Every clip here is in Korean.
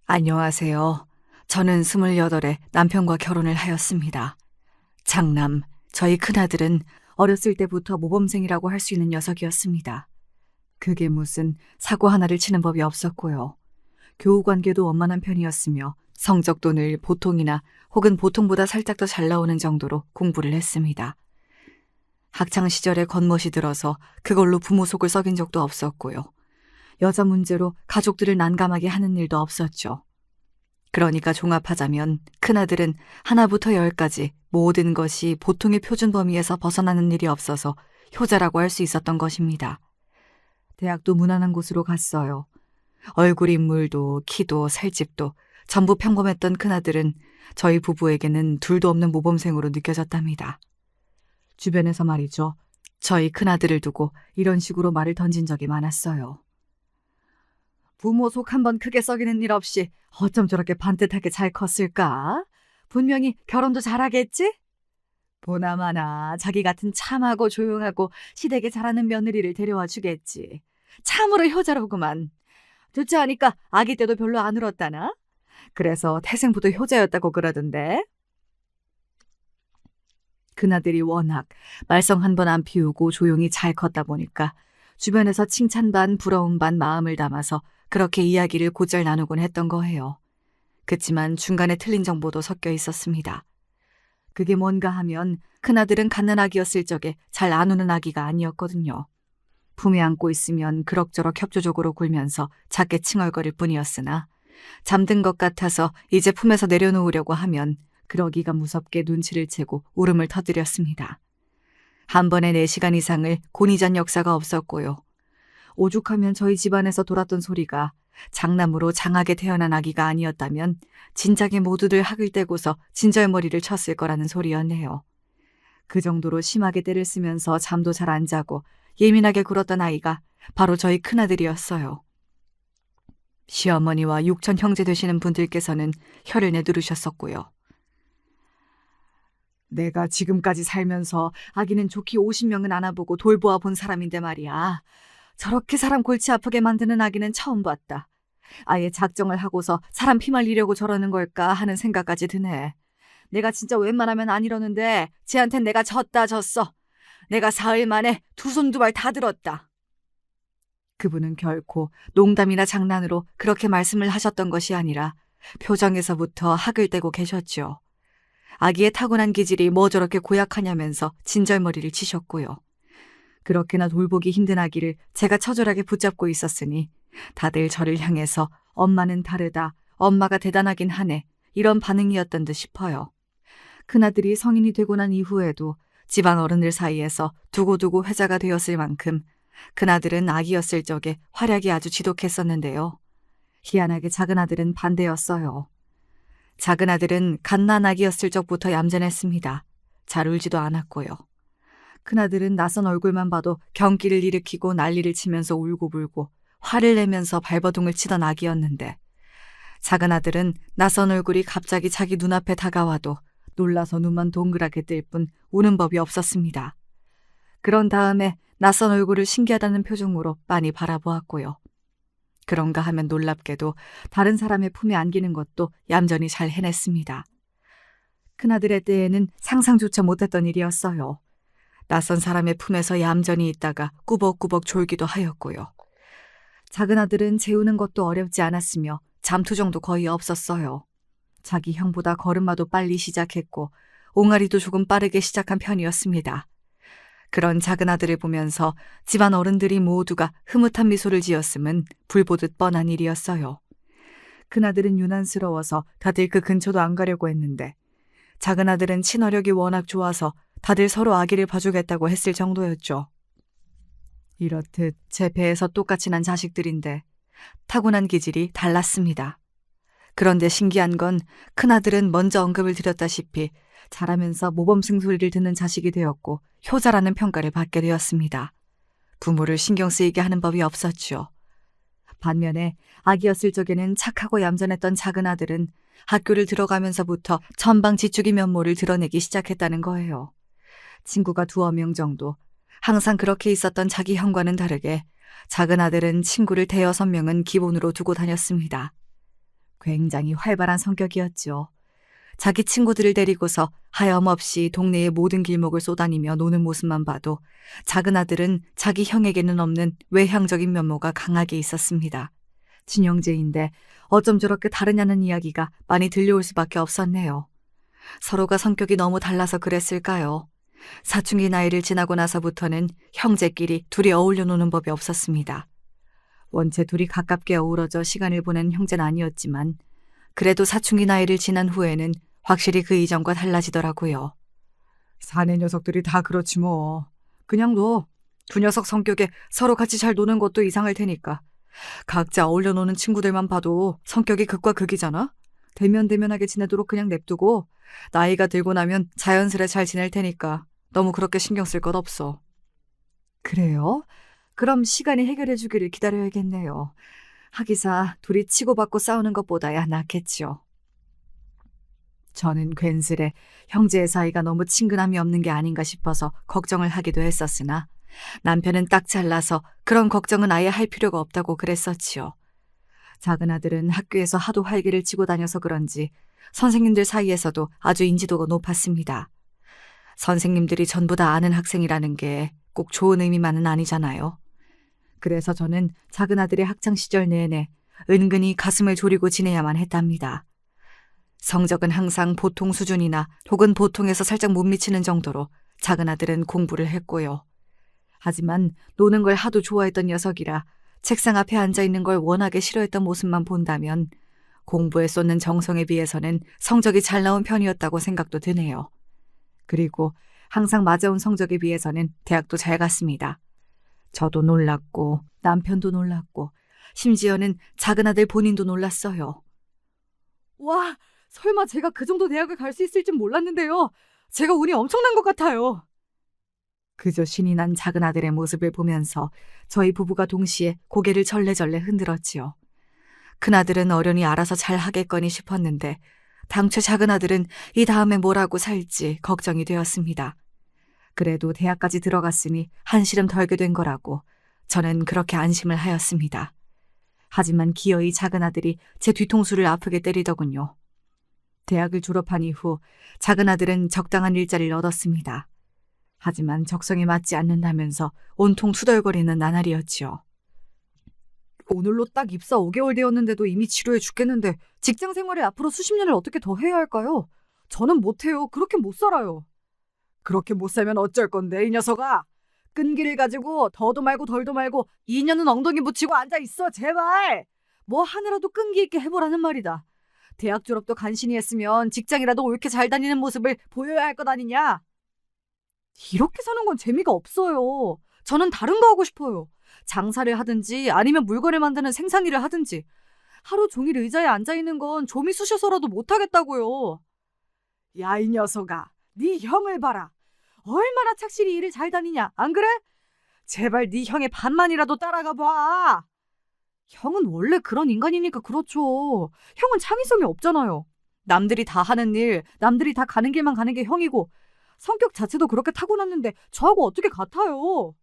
안녕하세요. 저는 28에 남편과 결혼을 하였습니다. 장남, 저희 큰아들은 어렸을 때부터 모범생이라고 할 수 있는 녀석이었습니다. 그게 무슨 사고 하나를 치는 법이 없었고요. 교우 관계도 원만한 편이었으며 성적도 늘 보통이나 혹은 보통보다 살짝 더 잘 나오는 정도로 공부를 했습니다. 학창 시절에 겉멋이 들어서 그걸로 부모 속을 썩인 적도 없었고요. 여자 문제로 가족들을 난감하게 하는 일도 없었죠. 그러니까 종합하자면 큰아들은 하나부터 열까지 모든 것이 보통의 표준 범위에서 벗어나는 일이 없어서 효자라고 할 수 있었던 것입니다. 대학도 무난한 곳으로 갔어요. 얼굴 인물도 키도 살집도 전부 평범했던 큰아들은 저희 부부에게는 둘도 없는 모범생으로 느껴졌답니다. 주변에서 말이죠. 저희 큰아들을 두고 이런 식으로 말을 던진 적이 많았어요. 부모 속 한번 크게 썩이는 일 없이 어쩜 저렇게 반듯하게 잘 컸을까? 분명히 결혼도 잘하겠지? 보나마나 자기 같은 참하고 조용하고 시댁에 잘하는 며느리를 데려와 주겠지. 참으로 효자로구만. 듣지 않으니까 아기 때도 별로 안 울었다나? 그래서 태생부터 효자였다고 그러던데. 그나들이 워낙 말썽 한 번 안 피우고 조용히 잘 컸다 보니까 주변에서 칭찬 반 부러움 반 마음을 담아서 그렇게 이야기를 곧잘 나누곤 했던 거예요. 그치만 중간에 틀린 정보도 섞여 있었습니다. 그게 뭔가 하면 큰아들은 갓난아기였을 적에 잘 안 우는 아기가 아니었거든요. 품에 안고 있으면 그럭저럭 협조적으로 굴면서 작게 칭얼거릴 뿐이었으나 잠든 것 같아서 이제 품에서 내려놓으려고 하면 그러기가 무섭게 눈치를 채고 울음을 터뜨렸습니다. 한 번에 4시간 이상을 곤히 잔 역사가 없었고요. 오죽하면 저희 집안에서 돌았던 소리가 장남으로 장하게 태어난 아기가 아니었다면 진작에 모두들 학을 떼고서 진절머리를 쳤을 거라는 소리였네요. 그 정도로 심하게 때를 쓰면서 잠도 잘 안 자고 예민하게 굴었던 아이가 바로 저희 큰아들이었어요. 시어머니와 육천 형제 되시는 분들께서는 혀를 내두르셨었고요. 내가 지금까지 살면서 아기는 좋게 50명은 안아보고 돌보아 본 사람인데 말이야. 저렇게 사람 골치 아프게 만드는 아기는 처음 봤다. 아예 작정을 하고서 사람 피말리려고 저러는 걸까 하는 생각까지 드네. 내가 진짜 웬만하면 안 이러는데 쟤한텐 내가 졌어. 내가 사흘 만에 2손 2발 다 들었다. 그분은 결코 농담이나 장난으로 그렇게 말씀을 하셨던 것이 아니라 표정에서부터 학을 떼고 계셨죠. 아기의 타고난 기질이 뭐 저렇게 고약하냐면서 진절머리를 치셨고요. 그렇게나 돌보기 힘든 아기를 제가 처절하게 붙잡고 있었으니 다들 저를 향해서 엄마는 다르다, 엄마가 대단하긴 하네, 이런 반응이었던 듯 싶어요. 큰아들이 성인이 되고 난 이후에도 집안 어른들 사이에서 두고두고 회자가 되었을 만큼 큰아들은 아기였을 적에 활약이 아주 지독했었는데요. 희한하게 작은아들은 반대였어요. 작은아들은 갓난아기였을 적부터 얌전했습니다. 잘 울지도 않았고요. 큰아들은 낯선 얼굴만 봐도 경기를 일으키고 난리를 치면서 울고불고 화를 내면서 발버둥을 치던 아기였는데 작은아들은 낯선 얼굴이 갑자기 자기 눈앞에 다가와도 놀라서 눈만 동그랗게 뜰 뿐 우는 법이 없었습니다. 그런 다음에 낯선 얼굴을 신기하다는 표정으로 빤히 바라보았고요. 그런가 하면 놀랍게도 다른 사람의 품에 안기는 것도 얌전히 잘 해냈습니다. 큰아들의 때에는 상상조차 못했던 일이었어요. 낯선 사람의 품에서 얌전히 있다가 꾸벅꾸벅 졸기도 하였고요. 작은아들은 재우는 것도 어렵지 않았으며 잠투정도 거의 없었어요. 자기 형보다 걸음마도 빨리 시작했고 옹알이도 조금 빠르게 시작한 편이었습니다. 그런 작은아들을 보면서 집안 어른들이 모두가 흐뭇한 미소를 지었음은 불보듯 뻔한 일이었어요. 큰아들은 유난스러워서 다들 그 근처도 안 가려고 했는데 작은아들은 친화력이 워낙 좋아서 다들 서로 아기를 봐주겠다고 했을 정도였죠. 이렇듯 제 배에서 똑같이 난 자식들인데 타고난 기질이 달랐습니다. 그런데 신기한 건 큰아들은 먼저 언급을 드렸다시피 자라면서 모범생 소리를 듣는 자식이 되었고 효자라는 평가를 받게 되었습니다. 부모를 신경 쓰이게 하는 법이 없었죠. 반면에 아기였을 적에는 착하고 얌전했던 작은아들은 학교를 들어가면서부터 천방지축의 면모를 드러내기 시작했다는 거예요. 친구가 2명 정도, 항상 그렇게 있었던 자기 형과는 다르게 작은아들은 친구를 5-6명은 기본으로 두고 다녔습니다. 굉장히 활발한 성격이었죠. 자기 친구들을 데리고서 하염없이 동네의 모든 길목을 쏘다니며 노는 모습만 봐도 작은 아들은 자기 형에게는 없는 외향적인 면모가 강하게 있었습니다. 친형제인데 어쩜 저렇게 다르냐는 이야기가 많이 들려올 수밖에 없었네요. 서로가 성격이 너무 달라서 그랬을까요? 사춘기 나이를 지나고 나서부터는 형제끼리 둘이 어울려 노는 법이 없었습니다. 원체 둘이 가깝게 어우러져 시간을 보낸 형제는 아니었지만 그래도 사춘기 나이를 지난 후에는 확실히 그 이전과 달라지더라고요. 사내 녀석들이 다 그렇지 뭐. 그냥 너 두 녀석 성격에 서로 같이 잘 노는 것도 이상할 테니까. 각자 어울려 노는 친구들만 봐도 성격이 극과 극이잖아? 대면대면하게 지내도록 그냥 냅두고 나이가 들고 나면 자연스레 잘 지낼 테니까 너무 그렇게 신경 쓸 것 없어. 그래요? 그럼 시간이 해결해 주기를 기다려야겠네요. 하기사 둘이 치고받고 싸우는 것보다야 낫겠죠. 저는 괜스레 형제의 사이가 너무 친근함이 없는 게 아닌가 싶어서 걱정을 하기도 했었으나 남편은 딱 잘라서 그런 걱정은 아예 할 필요가 없다고 그랬었지요. 작은 아들은 학교에서 하도 활기를 치고 다녀서 그런지 선생님들 사이에서도 아주 인지도가 높았습니다. 선생님들이 전부 다 아는 학생이라는 게 꼭 좋은 의미만은 아니잖아요. 그래서 저는 작은 아들의 학창시절 내내 은근히 가슴을 졸이고 지내야만 했답니다. 성적은 항상 보통 수준이나 혹은 보통에서 살짝 못 미치는 정도로 작은 아들은 공부를 했고요. 하지만 노는 걸 하도 좋아했던 녀석이라 책상 앞에 앉아있는 걸 워낙에 싫어했던 모습만 본다면 공부에 쏟는 정성에 비해서는 성적이 잘 나온 편이었다고 생각도 드네요. 그리고 항상 맞아온 성적에 비해서는 대학도 잘 갔습니다. 저도 놀랐고 남편도 놀랐고 심지어는 작은 아들 본인도 놀랐어요. 와, 설마 제가 그 정도 대학을 갈 수 있을 줄 몰랐는데요. 제가 운이 엄청난 것 같아요. 그저 신이 난 작은 아들의 모습을 보면서 저희 부부가 동시에 고개를 절레절레 흔들었지요. 큰아들은 어련히 알아서 잘 하겠거니 싶었는데 당최 작은 아들은 이 다음에 뭘 하고 살지 걱정이 되었습니다. 그래도 대학까지 들어갔으니 한시름 덜게 된 거라고 저는 그렇게 안심을 하였습니다. 하지만 기어이 작은 아들이 제 뒤통수를 아프게 때리더군요. 대학을 졸업한 이후 작은 아들은 적당한 일자리를 얻었습니다. 하지만 적성에 맞지 않는다면서 온통 투덜거리는 나날이었지요. 오늘로 딱 입사 5개월 되었는데도 이미 지루해 죽겠는데 직장 생활에 앞으로 수십 년을 어떻게 더 해야 할까요? 저는 못해요. 그렇게 못 살아요. 그렇게 못 살면 어쩔 건데 이 녀석아. 끈기를 가지고 더도 말고 덜도 말고 2년은 엉덩이 붙이고 앉아있어 제발. 뭐 하나라도 끈기 있게 해보라는 말이다. 대학 졸업도 간신히 했으면 직장이라도 옳게 잘 다니는 모습을 보여야 할 것 아니냐. 이렇게 사는 건 재미가 없어요. 저는 다른 거 하고 싶어요. 장사를 하든지 아니면 물건을 만드는 생산일을 하든지. 하루 종일 의자에 앉아있는 건 좀이 쑤셔서라도 못하겠다고요. 야, 이 녀석아. 네 형을 봐라. 얼마나 착실히 일을 잘 다니냐. 안 그래? 제발 네 형의 반만이라도 따라가 봐. 형은 원래 그런 인간이니까 그렇죠. 형은 창의성이 없잖아요. 남들이 다 하는 일, 남들이 다 가는 길만 가는 게 형이고 성격 자체도 그렇게 타고났는데 저하고 어떻게 같아요?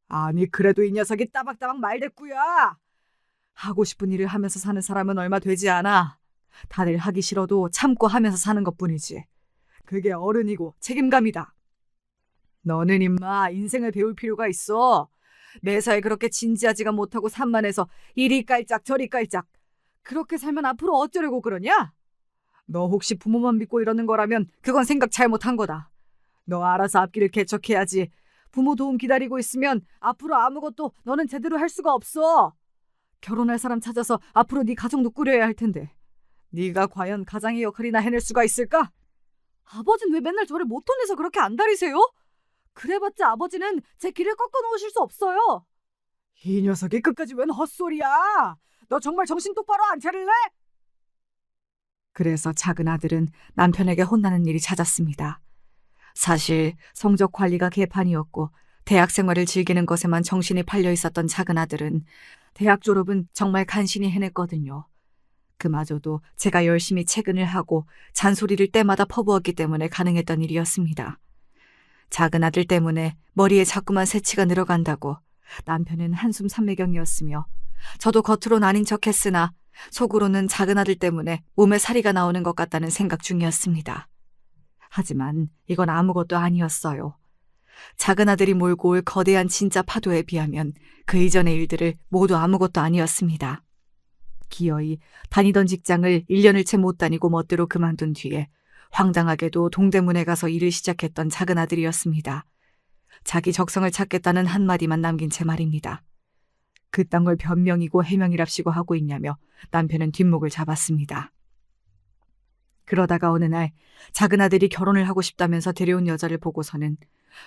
아니 그래도 이 녀석이 따박따박 말대꾸야. 하고 싶은 일을 하면서 사는 사람은 얼마 되지 않아. 다들 하기 싫어도 참고 하면서 사는 것뿐이지. 그게 어른이고 책임감이다. 너는 임마 인생을 배울 필요가 있어. 매사에 그렇게 진지하지가 못하고 산만해서 이리 깔짝 저리 깔짝. 그렇게 살면 앞으로 어쩌려고 그러냐? 너 혹시 부모만 믿고 이러는 거라면 그건 생각 잘못한 거다. 너 알아서 앞길을 개척해야지. 부모 도움 기다리고 있으면 앞으로 아무것도 너는 제대로 할 수가 없어. 결혼할 사람 찾아서 앞으로 네 가정도 꾸려야 할 텐데 네가 과연 가장의 역할이나 해낼 수가 있을까? 아버지는 왜 맨날 저를 못 혼내서 그렇게 안달이세요? 그래봤자 아버지는 제 길을 꺾어 놓으실 수 없어요. 이 녀석이 끝까지 웬 헛소리야. 너 정말 정신 똑바로 안 차릴래? 그래서 작은 아들은 남편에게 혼나는 일이 잦았습니다. 사실 성적 관리가 개판이었고 대학 생활을 즐기는 것에만 정신이 팔려 있었던 작은 아들은 대학 졸업은 정말 간신히 해냈거든요. 그마저도 제가 열심히 채근을 하고 잔소리를 때마다 퍼부었기 때문에 가능했던 일이었습니다. 작은 아들 때문에 머리에 자꾸만 새치가 늘어간다고 남편은 한숨 삼매경이었으며 저도 겉으론 아닌 척했으나 속으로는 작은 아들 때문에 몸에 살이가 나오는 것 같다는 생각 중이었습니다. 하지만 이건 아무것도 아니었어요. 작은 아들이 몰고 올 거대한 진짜 파도에 비하면 그 이전의 일들을 모두 아무것도 아니었습니다. 기어이 다니던 직장을 1년을 채 못 다니고 멋대로 그만둔 뒤에 황당하게도 동대문에 가서 일을 시작했던 작은 아들이었습니다. 자기 적성을 찾겠다는 한마디만 남긴 채 말입니다. 그딴 걸 변명이고 해명이랍시고 하고 있냐며 남편은 뒷목을 잡았습니다. 그러다가 어느 날 작은 아들이 결혼을 하고 싶다면서 데려온 여자를 보고서는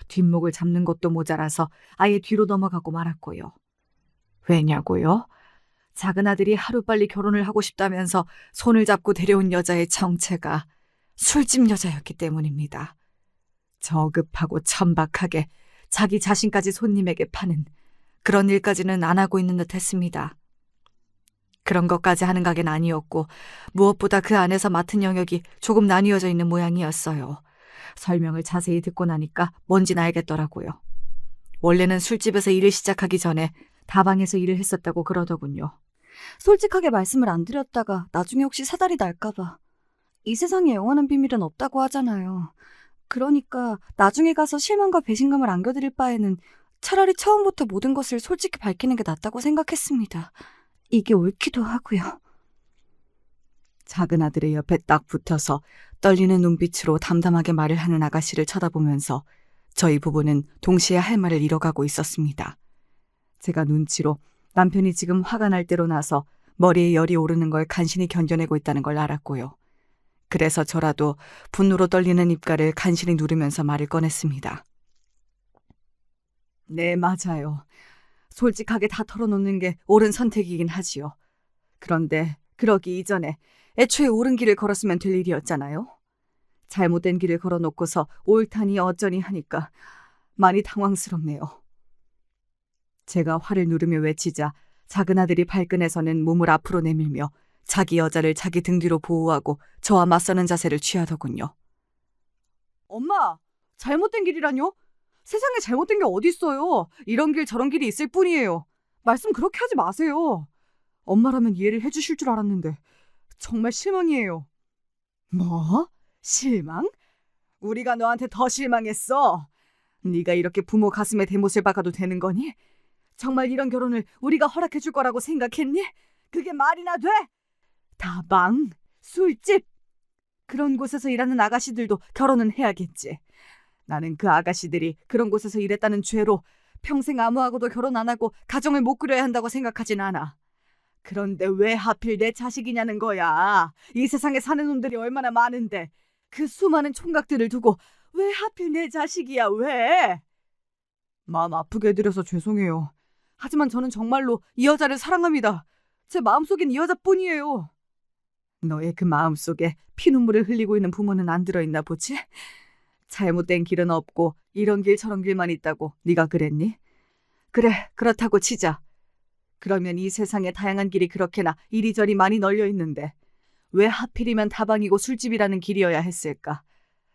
뒷목을 잡는 것도 모자라서 아예 뒤로 넘어가고 말았고요. 왜냐고요? 작은 아들이 하루빨리 결혼을 하고 싶다면서 손을 잡고 데려온 여자의 정체가 술집 여자였기 때문입니다. 저급하고 천박하게 자기 자신까지 손님에게 파는 그런 일까지는 안 하고 있는 듯 했습니다. 그런 것까지 하는 가게는 아니었고 무엇보다 그 안에서 맡은 영역이 조금 나뉘어져 있는 모양이었어요. 설명을 자세히 듣고 나니까 뭔진 알겠더라고요. 원래는 술집에서 일을 시작하기 전에 다방에서 일을 했었다고 그러더군요. 솔직하게 말씀을 안 드렸다가 나중에 혹시 사달이 날까봐. 이 세상에 영원한 비밀은 없다고 하잖아요. 그러니까 나중에 가서 실망과 배신감을 안겨드릴 바에는 차라리 처음부터 모든 것을 솔직히 밝히는 게 낫다고 생각했습니다. 이게 옳기도 하고요. 작은 아들의 옆에 딱 붙어서 떨리는 눈빛으로 담담하게 말을 하는 아가씨를 쳐다보면서 저희 부부는 동시에 할 말을 잃어가고 있었습니다. 제가 눈치로 남편이 지금 화가 날 대로 나서 머리에 열이 오르는 걸 간신히 견뎌내고 있다는 걸 알았고요. 그래서 저라도 분노로 떨리는 입가를 간신히 누르면서 말을 꺼냈습니다. 네, 맞아요. 솔직하게 다 털어놓는 게 옳은 선택이긴 하지요. 그런데 그러기 이전에 애초에 옳은 길을 걸었으면 될 일이었잖아요. 잘못된 길을 걸어놓고서 옳다니 어쩌니 하니까 많이 당황스럽네요. 제가 화를 누르며 외치자 작은 아들이 발끈해서는 몸을 앞으로 내밀며 자기 여자를 자기 등 뒤로 보호하고 저와 맞서는 자세를 취하더군요. 엄마, 잘못된 길이라뇨? 세상에 잘못된 게 어딨어요. 이런 길 저런 길이 있을 뿐이에요. 말씀 그렇게 하지 마세요. 엄마라면 이해를 해주실 줄 알았는데 정말 실망이에요. 뭐? 실망? 우리가 너한테 더 실망했어. 네가 이렇게 부모 가슴에 대못을 박아도 되는 거니? 정말 이런 결혼을 우리가 허락해줄 거라고 생각했니? 그게 말이나 돼? 다방, 술집, 그런 곳에서 일하는 아가씨들도 결혼은 해야겠지. 나는 그 아가씨들이 그런 곳에서 일했다는 죄로 평생 아무하고도 결혼 안 하고 가정을 못 꾸려야 한다고 생각하진 않아. 그런데 왜 하필 내 자식이냐는 거야. 이 세상에 사는 놈들이 얼마나 많은데 그 수많은 총각들을 두고 왜 하필 내 자식이야, 왜? 마음 아프게 해드려서 죄송해요. 하지만 저는 정말로 이 여자를 사랑합니다. 제 마음속엔 이 여자뿐이에요. 너의 그 마음속에 피눈물을 흘리고 있는 부모는 안 들어있나 보지? 잘못된 길은 없고 이런 길 저런 길만 있다고 네가 그랬니? 그래, 그렇다고 치자. 그러면 이 세상에 다양한 길이 그렇게나 이리저리 많이 널려 있는데 왜 하필이면 다방이고 술집이라는 길이어야 했을까?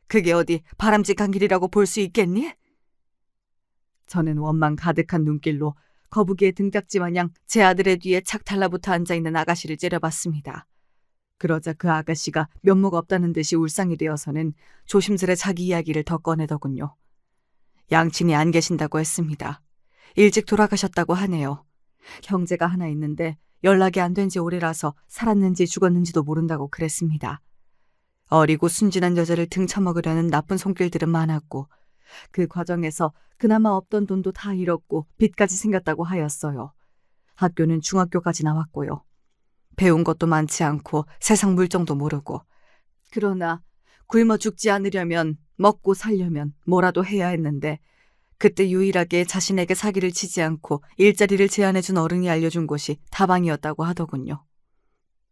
그게 어디 바람직한 길이라고 볼 수 있겠니? 저는 원망 가득한 눈길로 거북이의 등딱지 마냥 제 아들의 뒤에 착 달라붙어 앉아있는 아가씨를 째려봤습니다. 그러자 그 아가씨가 면목 없다는 듯이 울상이 되어서는 조심스레 자기 이야기를 더 꺼내더군요. 양친이 안 계신다고 했습니다. 일찍 돌아가셨다고 하네요. 형제가 하나 있는데 연락이 안 된 지 오래라서 살았는지 죽었는지도 모른다고 그랬습니다. 어리고 순진한 여자를 등쳐먹으려는 나쁜 손길들은 많았고 그 과정에서 그나마 없던 돈도 다 잃었고 빚까지 생겼다고 하였어요. 학교는 중학교까지 나왔고요. 배운 것도 많지 않고 세상 물정도 모르고. 그러나 굶어 죽지 않으려면 먹고 살려면 뭐라도 해야 했는데 그때 유일하게 자신에게 사기를 치지 않고 일자리를 제안해준 어른이 알려준 곳이 다방이었다고 하더군요.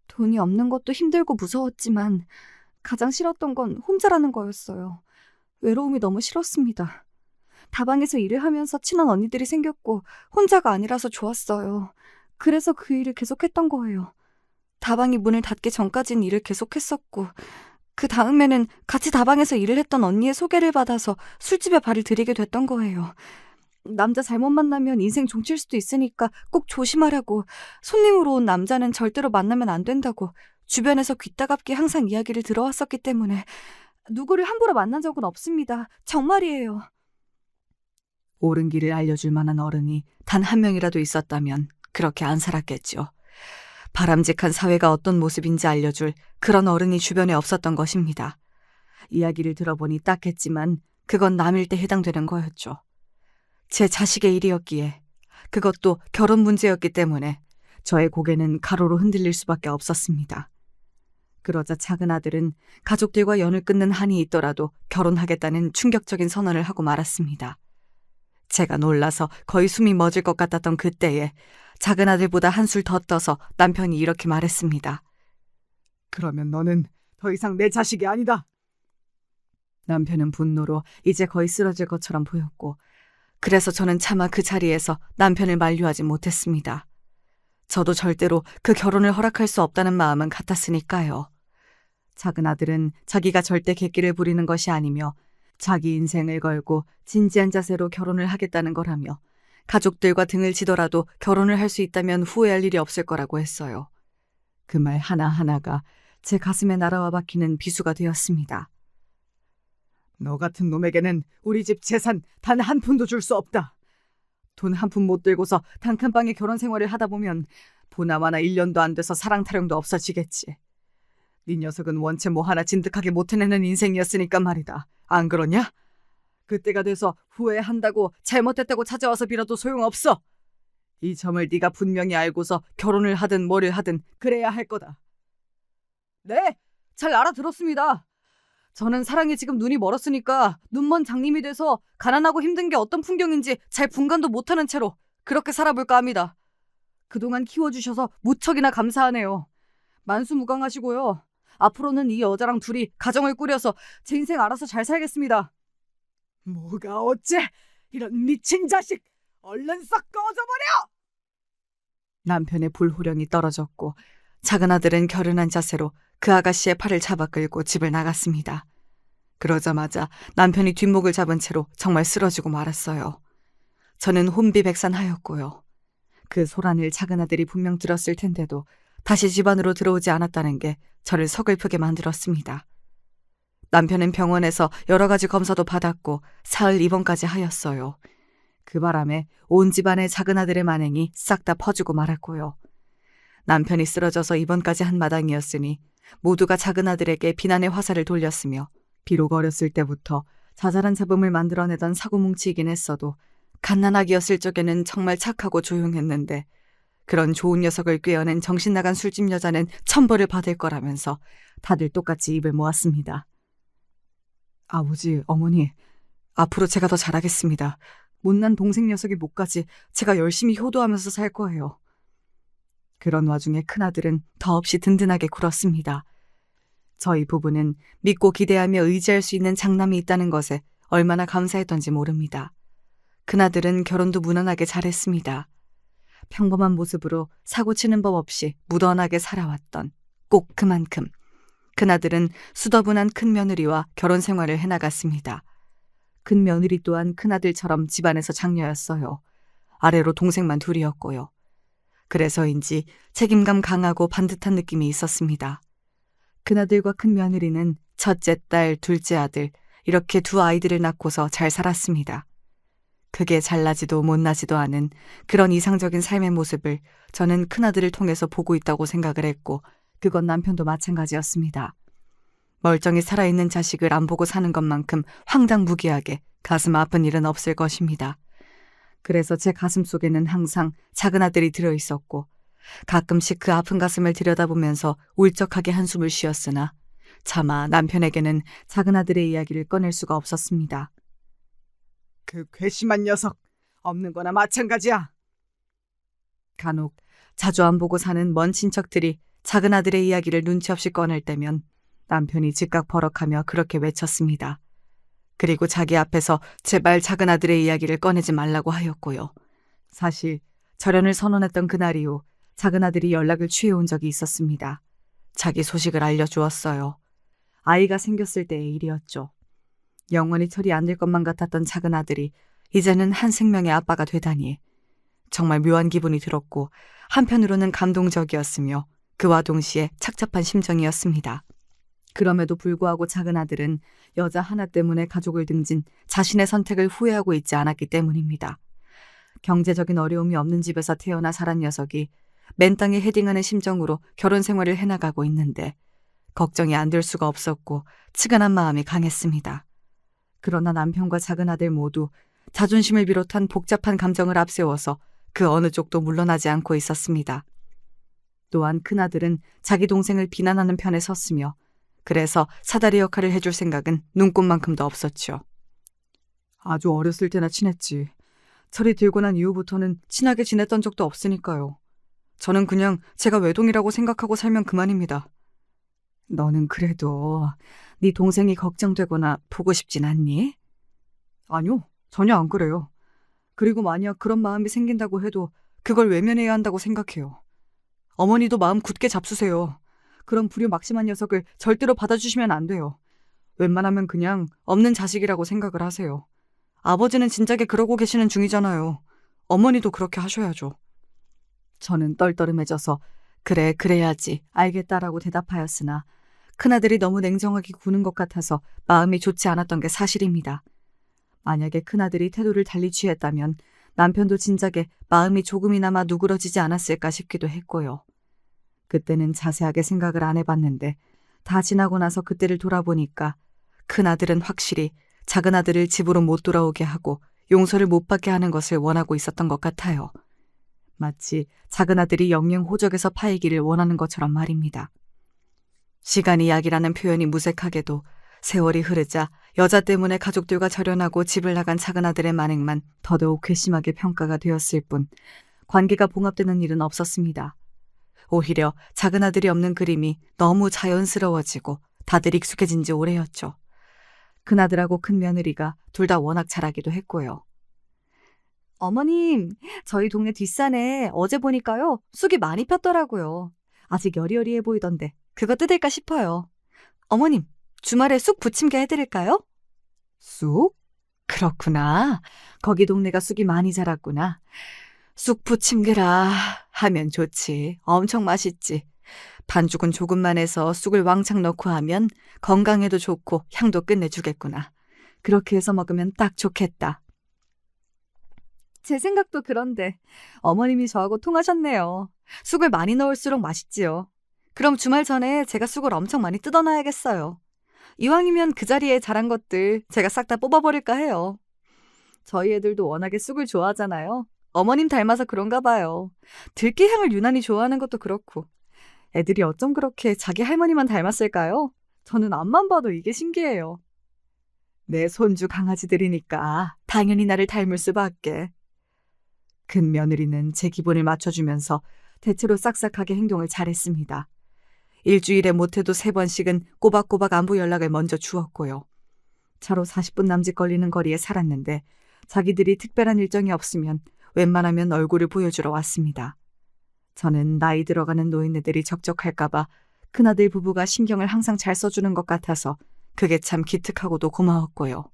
돈이 없는 것도 힘들고 무서웠지만 가장 싫었던 건 혼자라는 거였어요. 외로움이 너무 싫었습니다. 다방에서 일을 하면서 친한 언니들이 생겼고 혼자가 아니라서 좋았어요. 그래서 그 일을 계속했던 거예요. 다방이 문을 닫기 전까진 일을 계속했었고 그 다음에는 같이 다방에서 일을 했던 언니의 소개를 받아서 술집에 발을 들이게 됐던 거예요. 남자 잘못 만나면 인생 종칠 수도 있으니까 꼭 조심하라고. 손님으로 온 남자는 절대로 만나면 안 된다고. 주변에서 귀따갑게 항상 이야기를 들어왔었기 때문에 누구를 함부로 만난 적은 없습니다. 정말이에요. 옳은 길을 알려줄 만한 어른이 단 한 명이라도 있었다면 그렇게 안 살았겠죠. 바람직한 사회가 어떤 모습인지 알려줄 그런 어른이 주변에 없었던 것입니다. 이야기를 들어보니 딱했지만 그건 남일 때 해당되는 거였죠. 제 자식의 일이었기에, 그것도 결혼 문제였기 때문에 저의 고개는 가로로 흔들릴 수밖에 없었습니다. 그러자 작은 아들은 가족들과 연을 끊는 한이 있더라도 결혼하겠다는 충격적인 선언을 하고 말았습니다. 제가 놀라서 거의 숨이 멎을 것 같았던 그때에 작은 아들보다 한술 더 떠서 남편이 이렇게 말했습니다. 그러면 너는 더 이상 내 자식이 아니다. 남편은 분노로 이제 거의 쓰러질 것처럼 보였고, 그래서 저는 차마 그 자리에서 남편을 만류하지 못했습니다. 저도 절대로 그 결혼을 허락할 수 없다는 마음은 같았으니까요. 작은 아들은 자기가 절대 객기를 부리는 것이 아니며 자기 인생을 걸고 진지한 자세로 결혼을 하겠다는 거라며 가족들과 등을 지더라도 결혼을 할 수 있다면 후회할 일이 없을 거라고 했어요. 그 말 하나하나가 제 가슴에 날아와 박히는 비수가 되었습니다. 너 같은 놈에게는 우리 집 재산 단 한 푼도 줄 수 없다. 돈 한 푼 못 들고서 단칸방에 결혼 생활을 하다 보면 보나마나 1년도 안 돼서 사랑 타령도 없어지겠지. 네 녀석은 원체 뭐 하나 진득하게 못 해내는 인생이었으니까 말이다. 안 그러냐? 그때가 돼서 후회한다고 잘못했다고 찾아와서 빌어도 소용없어. 이 점을 네가 분명히 알고서 결혼을 하든 뭐를 하든 그래야 할 거다. 네, 잘 알아들었습니다. 저는 사랑에 지금 눈이 멀었으니까 눈먼 장님이 돼서 가난하고 힘든 게 어떤 풍경인지 잘 분간도 못하는 채로 그렇게 살아볼까 합니다. 그동안 키워주셔서 무척이나 감사하네요. 만수무강하시고요. 앞으로는 이 여자랑 둘이 가정을 꾸려서 제 인생 알아서 잘 살겠습니다. 뭐가 어째? 이런 미친 자식! 얼른 싹 꺼져버려! 남편의 불호령이 떨어졌고 작은 아들은 결연한 자세로 그 아가씨의 팔을 잡아 끌고 집을 나갔습니다. 그러자마자 남편이 뒷목을 잡은 채로 정말 쓰러지고 말았어요. 저는 혼비백산하였고요. 그 소란을 작은 아들이 분명 들었을 텐데도 다시 집 안으로 들어오지 않았다는 게 저를 서글프게 만들었습니다. 남편은 병원에서 여러 가지 검사도 받았고 사흘 입원까지 하였어요. 그 바람에 온 집안의 작은 아들의 만행이 싹 다 퍼지고 말았고요. 남편이 쓰러져서 입원까지 한 마당이었으니 모두가 작은 아들에게 비난의 화살을 돌렸으며, 비록 어렸을 때부터 자잘한 잡음을 만들어내던 사고뭉치이긴 했어도 갓난아기였을 적에는 정말 착하고 조용했는데 그런 좋은 녀석을 꿰어낸 정신나간 술집 여자는 천벌을 받을 거라면서 다들 똑같이 입을 모았습니다. 아버지, 어머니, 앞으로 제가 더 잘하겠습니다. 못난 동생 녀석이 못가지 제가 열심히 효도하면서 살 거예요. 그런 와중에 큰아들은 더없이 든든하게 굴었습니다. 저희 부부는 믿고 기대하며 의지할 수 있는 장남이 있다는 것에 얼마나 감사했던지 모릅니다. 큰아들은 결혼도 무난하게 잘했습니다. 평범한 모습으로 사고치는 법 없이 무던하게 살아왔던 꼭 그만큼 큰아들은 수더분한 큰며느리와 결혼 생활을 해나갔습니다. 큰며느리 또한 큰아들처럼 집안에서 장녀였어요. 아래로 동생만 둘이었고요. 그래서인지 책임감 강하고 반듯한 느낌이 있었습니다. 큰아들과 큰며느리는 첫째 딸, 둘째 아들 이렇게 두 아이들을 낳고서 잘 살았습니다. 크게 잘나지도 못나지도 않은 그런 이상적인 삶의 모습을 저는 큰아들을 통해서 보고 있다고 생각을 했고, 그건 남편도 마찬가지였습니다. 멀쩡히 살아있는 자식을 안 보고 사는 것만큼 황당무계하게 가슴 아픈 일은 없을 것입니다. 그래서 제 가슴 속에는 항상 작은 아들이 들어있었고, 가끔씩 그 아픈 가슴을 들여다보면서 울적하게 한숨을 쉬었으나 차마 남편에게는 작은 아들의 이야기를 꺼낼 수가 없었습니다. 그 괘씸한 녀석, 없는 거나 마찬가지야. 간혹 자주 안 보고 사는 먼 친척들이 작은 아들의 이야기를 눈치 없이 꺼낼 때면 남편이 즉각 버럭하며 그렇게 외쳤습니다. 그리고 자기 앞에서 제발 작은 아들의 이야기를 꺼내지 말라고 하였고요. 사실 절연을 선언했던 그날 이후 작은 아들이 연락을 취해온 적이 있었습니다. 자기 소식을 알려주었어요. 아이가 생겼을 때의 일이었죠. 영원히 처리 안 될 것만 같았던 작은 아들이 이제는 한 생명의 아빠가 되다니. 정말 묘한 기분이 들었고 한편으로는 감동적이었으며 그와 동시에 착잡한 심정이었습니다. 그럼에도 불구하고 작은 아들은 여자 하나 때문에 가족을 등진 자신의 선택을 후회하고 있지 않았기 때문입니다. 경제적인 어려움이 없는 집에서 태어나 자란 녀석이 맨 땅에 헤딩하는 심정으로 결혼 생활을 해나가고 있는데 걱정이 안 될 수가 없었고 측은한 마음이 강했습니다. 그러나 남편과 작은 아들 모두 자존심을 비롯한 복잡한 감정을 앞세워서 그 어느 쪽도 물러나지 않고 있었습니다. 또한 큰아들은 자기 동생을 비난하는 편에 섰으며 그래서 사다리 역할을 해줄 생각은 눈꼽만큼도 없었죠. 아주 어렸을 때나 친했지. 철이 들고 난 이후부터는 친하게 지냈던 적도 없으니까요. 저는 그냥 제가 외동이라고 생각하고 살면 그만입니다. 너는 그래도 네 동생이 걱정되거나 보고 싶진 않니? 아니요, 전혀 안 그래요. 그리고 만약 그런 마음이 생긴다고 해도 그걸 외면해야 한다고 생각해요. 어머니도 마음 굳게 잡수세요. 그런 불효막심한 녀석을 절대로 받아주시면 안 돼요. 웬만하면 그냥 없는 자식이라고 생각을 하세요. 아버지는 진작에 그러고 계시는 중이잖아요. 어머니도 그렇게 하셔야죠. 저는 떨떠름해져서 그래, 그래야지, 알겠다라고 대답하였으나 큰아들이 너무 냉정하게 구는 것 같아서 마음이 좋지 않았던 게 사실입니다. 만약에 큰아들이 태도를 달리 취했다면 남편도 진작에 마음이 조금이나마 누그러지지 않았을까 싶기도 했고요. 그때는 자세하게 생각을 안 해봤는데 다 지나고 나서 그때를 돌아보니까 큰아들은 확실히 작은아들을 집으로 못 돌아오게 하고 용서를 못 받게 하는 것을 원하고 있었던 것 같아요. 마치 작은아들이 영영 호적에서 파이기를 원하는 것처럼 말입니다. 시간이 약이라는 표현이 무색하게도 세월이 흐르자 여자 때문에 가족들과 절연하고 집을 나간 작은아들의 만행만 더더욱 괘씸하게 평가가 되었을 뿐 관계가 봉합되는 일은 없었습니다. 오히려 작은아들이 없는 그림이 너무 자연스러워지고 다들 익숙해진 지 오래였죠. 큰아들하고 큰며느리가 둘 다 워낙 잘하기도 했고요. 어머님, 저희 동네 뒷산에 어제 보니까요, 쑥이 많이 폈더라고요. 아직 여리여리해 보이던데 그거 뜯을까 싶어요. 어머님, 주말에 쑥 부침개 해드릴까요? 쑥? 그렇구나. 거기 동네가 쑥이 많이 자랐구나. 쑥 부침개라 하면 좋지. 엄청 맛있지. 반죽은 조금만 해서 쑥을 왕창 넣고 하면 건강에도 좋고 향도 끝내주겠구나. 그렇게 해서 먹으면 딱 좋겠다. 제 생각도 그런데 어머님이 저하고 통하셨네요. 쑥을 많이 넣을수록 맛있지요. 그럼 주말 전에 제가 쑥을 엄청 많이 뜯어놔야겠어요. 이왕이면 그 자리에 자란 것들 제가 싹 다 뽑아버릴까 해요. 저희 애들도 워낙에 쑥을 좋아하잖아요. 어머님 닮아서 그런가 봐요. 들깨향을 유난히 좋아하는 것도 그렇고. 애들이 어쩜 그렇게 자기 할머니만 닮았을까요? 저는 앞만 봐도 이게 신기해요. 내 손주 강아지들이니까 당연히 나를 닮을 수밖에. 큰 며느리는 제 기분을 맞춰주면서 대체로 싹싹하게 행동을 잘했습니다. 일주일에 못해도 3번씩은 꼬박꼬박 안부 연락을 먼저 주었고요. 차로 40분 남짓 걸리는 거리에 살았는데 자기들이 특별한 일정이 없으면 웬만하면 얼굴을 보여주러 왔습니다. 저는 나이 들어가는 노인네들이 적적할까봐 큰아들 부부가 신경을 항상 잘 써주는 것 같아서 그게 참 기특하고도 고마웠고요.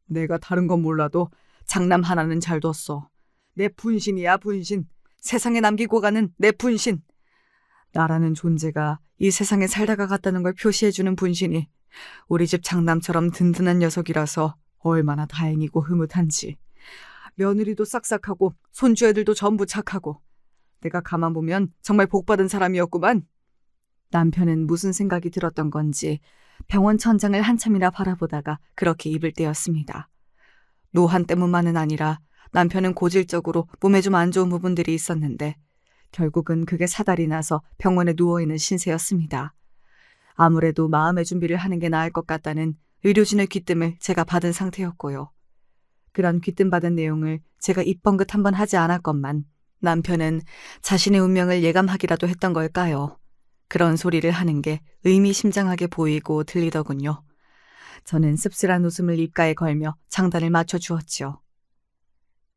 내가 다른 건 몰라도 장남 하나는 잘 뒀어. 내 분신이야, 분신. 세상에 남기고 가는 내 분신. 나라는 존재가 이 세상에 살다가 갔다는 걸 표시해주는 분신이 우리 집 장남처럼 든든한 녀석이라서 얼마나 다행이고 흐뭇한지. 며느리도 싹싹하고 손주 애들도 전부 착하고 내가 가만 보면 정말 복받은 사람이었구만. 남편은 무슨 생각이 들었던 건지 병원 천장을 한참이나 바라보다가 그렇게 입을 떼었습니다. 노한 때문만은 아니라 남편은 고질적으로 몸에 좀 안 좋은 부분들이 있었는데 결국은 그게 사달이 나서 병원에 누워있는 신세였습니다. 아무래도 마음의 준비를 하는 게 나을 것 같다는 의료진의 귀뜸을 제가 받은 상태였고요. 그런 귀뜸받은 내용을 제가 입번긋 한번 하지 않았건만 남편은 자신의 운명을 예감하기라도 했던 걸까요? 그런 소리를 하는 게 의미심장하게 보이고 들리더군요. 저는 씁쓸한 웃음을 입가에 걸며 장단을 맞춰주었지요.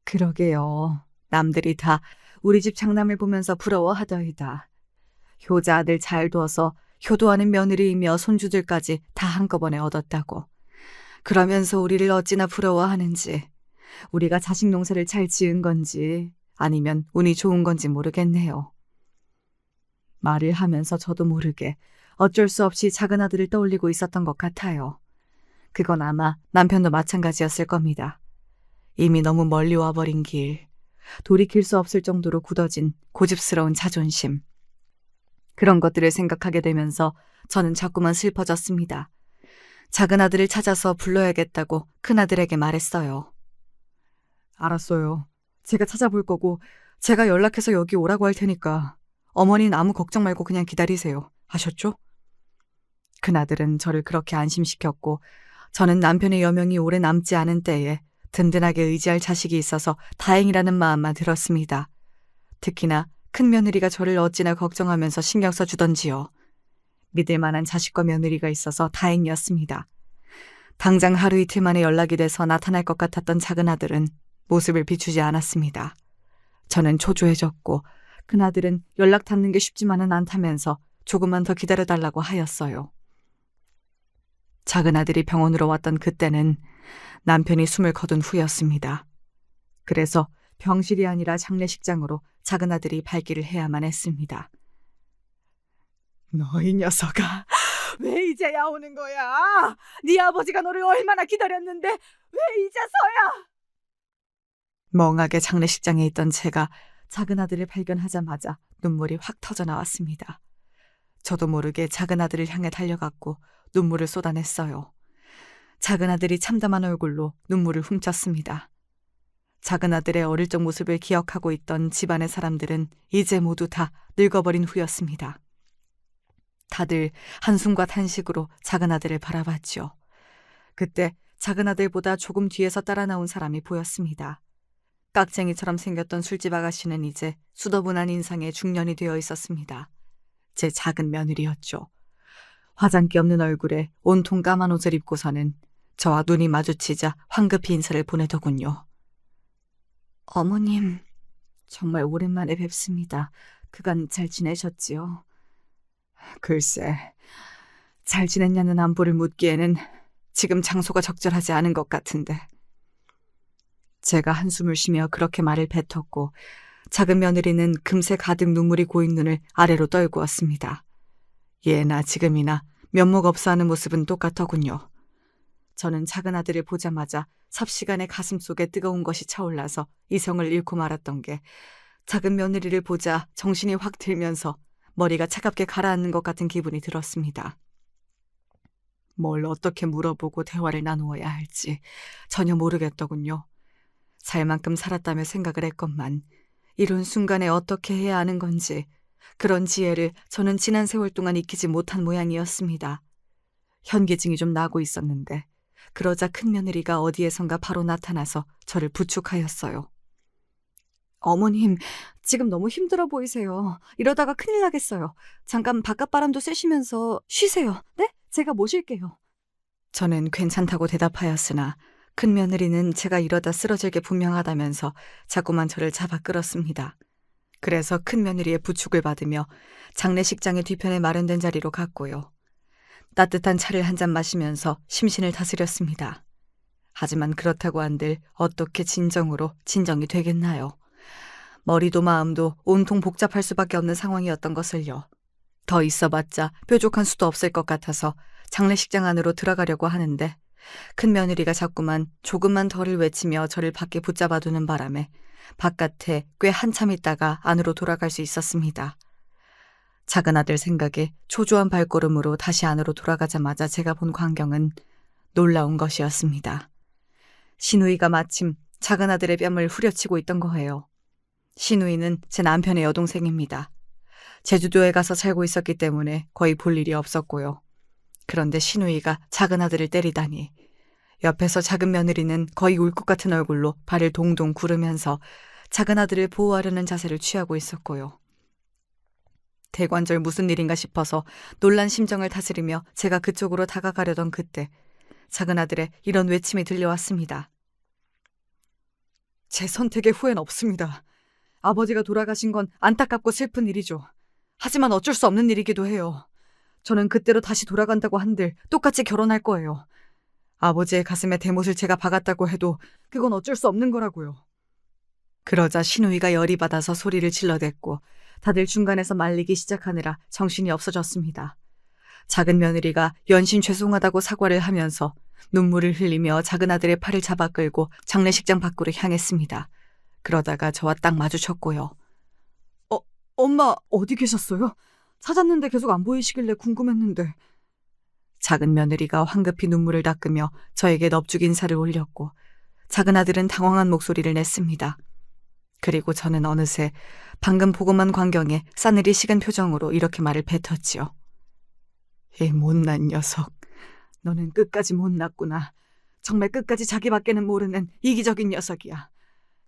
그러게요. 남들이 다 우리 집 장남을 보면서 부러워하더이다. 효자 아들 잘 둬서 효도하는 며느리이며 손주들까지 다 한꺼번에 얻었다고. 그러면서 우리를 어찌나 부러워하는지, 우리가 자식 농사를 잘 지은 건지 아니면 운이 좋은 건지 모르겠네요. 말을 하면서 저도 모르게 어쩔 수 없이 작은 아들을 떠올리고 있었던 것 같아요. 그건 아마 남편도 마찬가지였을 겁니다. 이미 너무 멀리 와버린 길, 돌이킬 수 없을 정도로 굳어진 고집스러운 자존심. 그런 것들을 생각하게 되면서 저는 자꾸만 슬퍼졌습니다. 작은 아들을 찾아서 불러야겠다고 큰아들에게 말했어요. 알았어요. 제가 찾아볼 거고 제가 연락해서 여기 오라고 할 테니까 어머니는 아무 걱정 말고 그냥 기다리세요. 아셨죠? 큰아들은 저를 그렇게 안심시켰고 저는 남편의 여명이 오래 남지 않은 때에 든든하게 의지할 자식이 있어서 다행이라는 마음만 들었습니다. 특히나 큰며느리가 저를 어찌나 걱정하면서 신경 써주던지요. 믿을 만한 자식과 며느리가 있어서 다행이었습니다. 당장 하루 이틀 만에 연락이 돼서 나타날 것 같았던 작은 아들은 모습을 비추지 않았습니다. 저는 초조해졌고 큰아들은 연락 닿는 게 쉽지만은 않다면서 조금만 더 기다려달라고 하였어요. 작은 아들이 병원으로 왔던 그때는 남편이 숨을 거둔 후였습니다. 그래서 병실이 아니라 장례식장으로 작은 아들이 발길을 해야만 했습니다. 너 이 녀석아, 왜 이제야 오는 거야? 네 아버지가 너를 얼마나 기다렸는데 왜 이제서야? 멍하게 장례식장에 있던 제가 작은 아들을 발견하자마자 눈물이 확 터져 나왔습니다. 저도 모르게 작은 아들을 향해 달려갔고 눈물을 쏟아냈어요. 작은 아들이 참담한 얼굴로 눈물을 훔쳤습니다. 작은 아들의 어릴 적 모습을 기억하고 있던 집안의 사람들은 이제 모두 다 늙어버린 후였습니다. 다들 한숨과 탄식으로 작은 아들을 바라봤죠. 그때 작은 아들보다 조금 뒤에서 따라 나온 사람이 보였습니다. 깍쟁이처럼 생겼던 술집 아가씨는 이제 수더분한 인상의 중년이 되어 있었습니다. 제 작은 며느리였죠. 화장기 없는 얼굴에 온통 까만 옷을 입고서는 저와 눈이 마주치자 황급히 인사를 보내더군요. 어머님, 정말 오랜만에 뵙습니다. 그간 잘 지내셨지요? 글쎄, 잘 지냈냐는 안부를 묻기에는 지금 장소가 적절하지 않은 것 같은데. 제가 한숨을 쉬며 그렇게 말을 뱉었고 작은 며느리는 금세 가득 눈물이 고인 눈을 아래로 떨구었습니다. 예나 지금이나 면목 없어 하는 모습은 똑같더군요. 저는 작은 아들을 보자마자 삽시간에 가슴속에 뜨거운 것이 차올라서 이성을 잃고 말았던 게 작은 며느리를 보자 정신이 확 들면서 머리가 차갑게 가라앉는 것 같은 기분이 들었습니다. 뭘 어떻게 물어보고 대화를 나누어야 할지 전혀 모르겠더군요. 살 만큼 살았다며 생각을 했건만 이런 순간에 어떻게 해야 하는 건지 그런 지혜를 저는 지난 세월 동안 익히지 못한 모양이었습니다. 현기증이 좀 나고 있었는데 그러자 큰며느리가 어디에선가 바로 나타나서 저를 부축하였어요. 어머님, 지금 너무 힘들어 보이세요. 이러다가 큰일 나겠어요. 잠깐 바깥바람도 쐬시면서 쉬세요. 네? 제가 모실게요. 저는 괜찮다고 대답하였으나 큰며느리는 제가 이러다 쓰러질 게 분명하다면서 자꾸만 저를 잡아 끌었습니다. 그래서 큰며느리의 부축을 받으며 장례식장의 뒤편에 마련된 자리로 갔고요. 따뜻한 차를 한 잔 마시면서 심신을 다스렸습니다. 하지만 그렇다고 한들 어떻게 진정이 되겠나요? 머리도 마음도 온통 복잡할 수밖에 없는 상황이었던 것을요. 더 있어봤자 뾰족한 수도 없을 것 같아서 장례식장 안으로 들어가려고 하는데 큰며느리가 자꾸만 조금만 더를 외치며 저를 밖에 붙잡아두는 바람에 바깥에 꽤 한참 있다가 안으로 돌아갈 수 있었습니다. 작은 아들 생각에 초조한 발걸음으로 다시 안으로 돌아가자마자 제가 본 광경은 놀라운 것이었습니다. 시누이가 마침 작은 아들의 뺨을 후려치고 있던 거예요. 시누이는 제 남편의 여동생입니다. 제주도에 가서 살고 있었기 때문에 거의 볼 일이 없었고요. 그런데 시누이가 작은 아들을 때리다니. 옆에서 작은 며느리는 거의 울 것 같은 얼굴로 발을 동동 구르면서 작은 아들을 보호하려는 자세를 취하고 있었고요. 대관절 무슨 일인가 싶어서 놀란 심정을 다스리며 제가 그쪽으로 다가가려던 그때 작은 아들의 이런 외침이 들려왔습니다. 제 선택에 후회는 없습니다. 아버지가 돌아가신 건 안타깝고 슬픈 일이죠. 하지만 어쩔 수 없는 일이기도 해요. 저는 그때로 다시 돌아간다고 한들 똑같이 결혼할 거예요. 아버지의 가슴에 대못을 제가 박았다고 해도 그건 어쩔 수 없는 거라고요. 그러자 신우이가 열이 받아서 소리를 질러댔고 다들 중간에서 말리기 시작하느라 정신이 없어졌습니다. 작은 며느리가 연신 죄송하다고 사과를 하면서 눈물을 흘리며 작은 아들의 팔을 잡아 끌고 장례식장 밖으로 향했습니다. 그러다가 저와 딱 마주쳤고요. 엄마 어디 계셨어요? 찾았는데 계속 안 보이시길래 궁금했는데. 작은 며느리가 황급히 눈물을 닦으며 저에게 넙죽 인사를 올렸고 작은 아들은 당황한 목소리를 냈습니다. 그리고 저는 어느새 방금 보고만 광경에 싸늘히 식은 표정으로 이렇게 말을 뱉었지요. 이 못난 녀석, 너는 끝까지 못났구나. 정말 끝까지 자기밖에는 모르는 이기적인 녀석이야.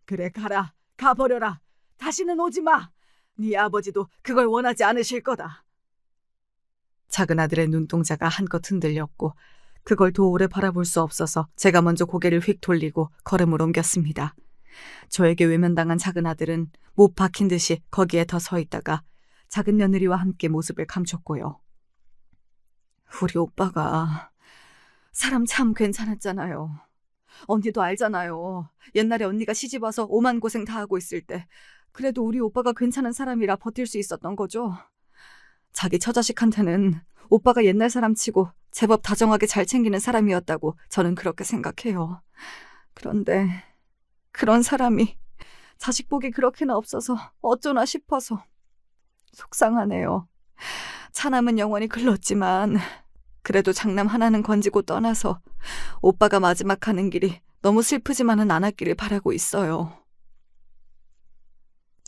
그래 가라, 가버려라. 다시는 오지 마. 네 아버지도 그걸 원하지 않으실 거다. 작은 아들의 눈동자가 한껏 흔들렸고 그걸 더 오래 바라볼 수 없어서 제가 먼저 고개를 휙 돌리고 걸음을 옮겼습니다. 저에게 외면당한 작은 아들은 못 박힌 듯이 거기에 더 서 있다가 작은 며느리와 함께 모습을 감췄고요. 우리 오빠가 사람 참 괜찮았잖아요. 언니도 알잖아요. 옛날에 언니가 시집와서 오만 고생 다 하고 있을 때 그래도 우리 오빠가 괜찮은 사람이라 버틸 수 있었던 거죠. 자기 처자식한테는 오빠가 옛날 사람 치고 제법 다정하게 잘 챙기는 사람이었다고 저는 그렇게 생각해요. 그런데 그런 사람이 자식 복이 그렇게나 없어서 어쩌나 싶어서 속상하네요. 차남은 영원히 글렀지만 그래도 장남 하나는 건지고 떠나서 오빠가 마지막 가는 길이 너무 슬프지만은 않았기를 바라고 있어요.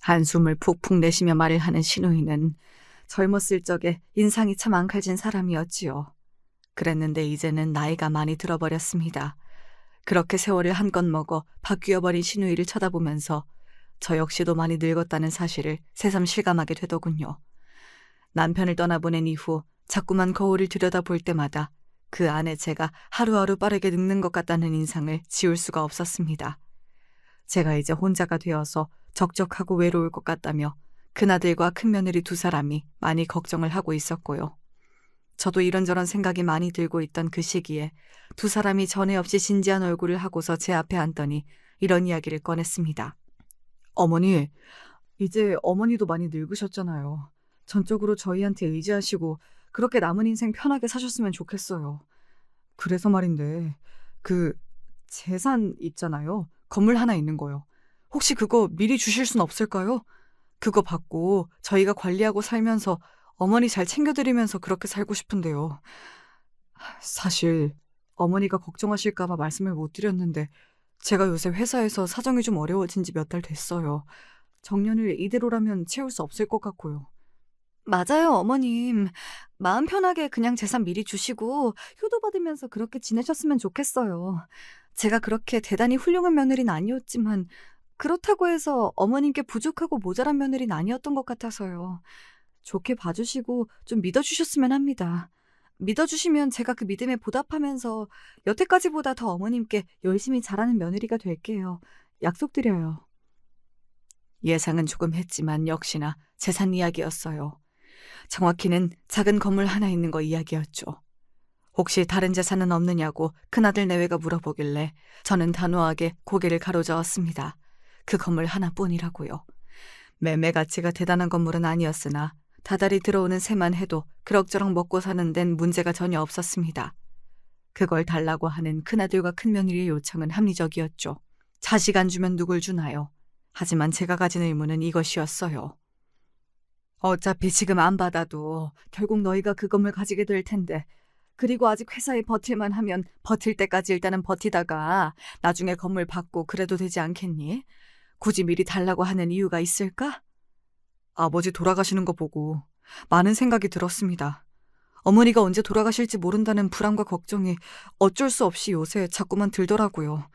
한숨을 푹푹 내쉬며 말을 하는 신우이는 젊었을 적에 인상이 참 앙칼진 사람이었지요. 그랬는데 이제는 나이가 많이 들어버렸습니다. 그렇게 세월을 한껏 먹어 바뀌어버린 신우이를 쳐다보면서 저 역시도 많이 늙었다는 사실을 새삼 실감하게 되더군요. 남편을 떠나보낸 이후 자꾸만 거울을 들여다볼 때마다 그 안에 제가 하루하루 빠르게 늙는 것 같다는 인상을 지울 수가 없었습니다. 제가 이제 혼자가 되어서 적적하고 외로울 것 같다며 큰아들과 큰며느리 두 사람이 많이 걱정을 하고 있었고요. 저도 이런저런 생각이 많이 들고 있던 그 시기에 두 사람이 전에 없이 진지한 얼굴을 하고서 제 앞에 앉더니 이런 이야기를 꺼냈습니다. 어머니, 이제 어머니도 많이 늙으셨잖아요. 전적으로 저희한테 의지하시고 그렇게 남은 인생 편하게 사셨으면 좋겠어요. 그래서 말인데 그 재산 있잖아요. 건물 하나 있는 거요. 혹시 그거 미리 주실 순 없을까요? 그거 받고 저희가 관리하고 살면서 어머니 잘 챙겨드리면서 그렇게 살고 싶은데요. 사실 어머니가 걱정하실까 봐 말씀을 못 드렸는데 제가 요새 회사에서 사정이 좀 어려워진 지 몇 달 됐어요. 정년을 이대로라면 채울 수 없을 것 같고요. 맞아요, 어머님. 마음 편하게 그냥 재산 미리 주시고 효도 받으면서 그렇게 지내셨으면 좋겠어요. 제가 그렇게 대단히 훌륭한 며느리는 아니었지만 그렇다고 해서 어머님께 부족하고 모자란 며느리는 아니었던 것 같아서요. 좋게 봐주시고 좀 믿어주셨으면 합니다. 믿어주시면 제가 그 믿음에 보답하면서 여태까지보다 더 어머님께 열심히 잘하는 며느리가 될게요. 약속드려요. 예상은 조금 했지만 역시나 재산 이야기였어요. 정확히는 작은 건물 하나 있는 거 이야기였죠. 혹시 다른 재산은 없느냐고 큰아들 내외가 물어보길래 저는 단호하게 고개를 가로저었습니다. 그 건물 하나뿐이라고요. 매매 가치가 대단한 건물은 아니었으나 다달이 들어오는 새만 해도 그럭저럭 먹고 사는 데는 문제가 전혀 없었습니다. 그걸 달라고 하는 큰아들과 큰며느리의 요청은 합리적이었죠. 자식 안 주면 누굴 주나요? 하지만 제가 가진 의무는 이것이었어요. 어차피 지금 안 받아도 결국 너희가 그 건물 가지게 될 텐데 그리고 아직 회사에 버틸만 하면 버틸 때까지 일단은 버티다가 나중에 건물 받고 그래도 되지 않겠니? 굳이 미리 달라고 하는 이유가 있을까? 아버지 돌아가시는 거 보고 많은 생각이 들었습니다. 어머니가 언제 돌아가실지 모른다는 불안과 걱정이 어쩔 수 없이 요새 자꾸만 들더라고요.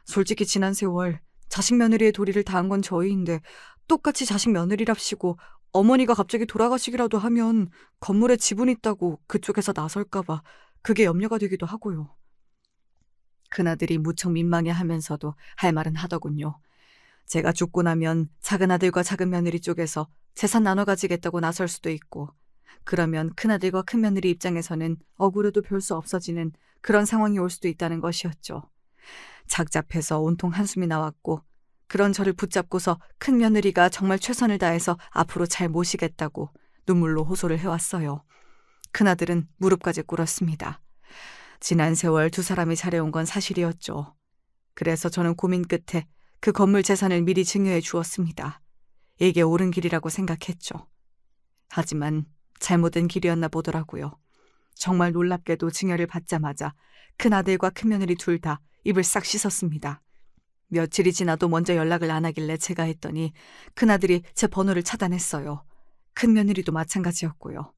솔직히 지난 세월 자식 며느리의 도리를 다한 건 저희인데 똑같이 자식 며느리랍시고 어머니가 갑자기 돌아가시기라도 하면 건물에 지분 있다고 그쪽에서 나설까 봐 그게 염려가 되기도 하고요. 큰아들이 무척 민망해하면서도 할 말은 하더군요. 제가 죽고 나면 작은 아들과 작은 며느리 쪽에서 재산 나눠 가지겠다고 나설 수도 있고 그러면 큰아들과 큰며느리 입장에서는 억울해도 별 수 없어지는 그런 상황이 올 수도 있다는 것이었죠. 작잡해서 온통 한숨이 나왔고 그런 저를 붙잡고서 큰며느리가 정말 최선을 다해서 앞으로 잘 모시겠다고 눈물로 호소를 해왔어요. 큰아들은 무릎까지 꿇었습니다. 지난 세월 두 사람이 잘해온 건 사실이었죠. 그래서 저는 고민 끝에 그 건물 재산을 미리 증여해 주었습니다. 이게 옳은 길이라고 생각했죠. 하지만 잘못된 길이었나 보더라고요. 정말 놀랍게도 증여를 받자마자 큰아들과 큰며느리 둘 다 입을 싹 씻었습니다. 며칠이 지나도 먼저 연락을 안 하길래 제가 했더니 큰아들이 제 번호를 차단했어요. 큰며느리도 마찬가지였고요.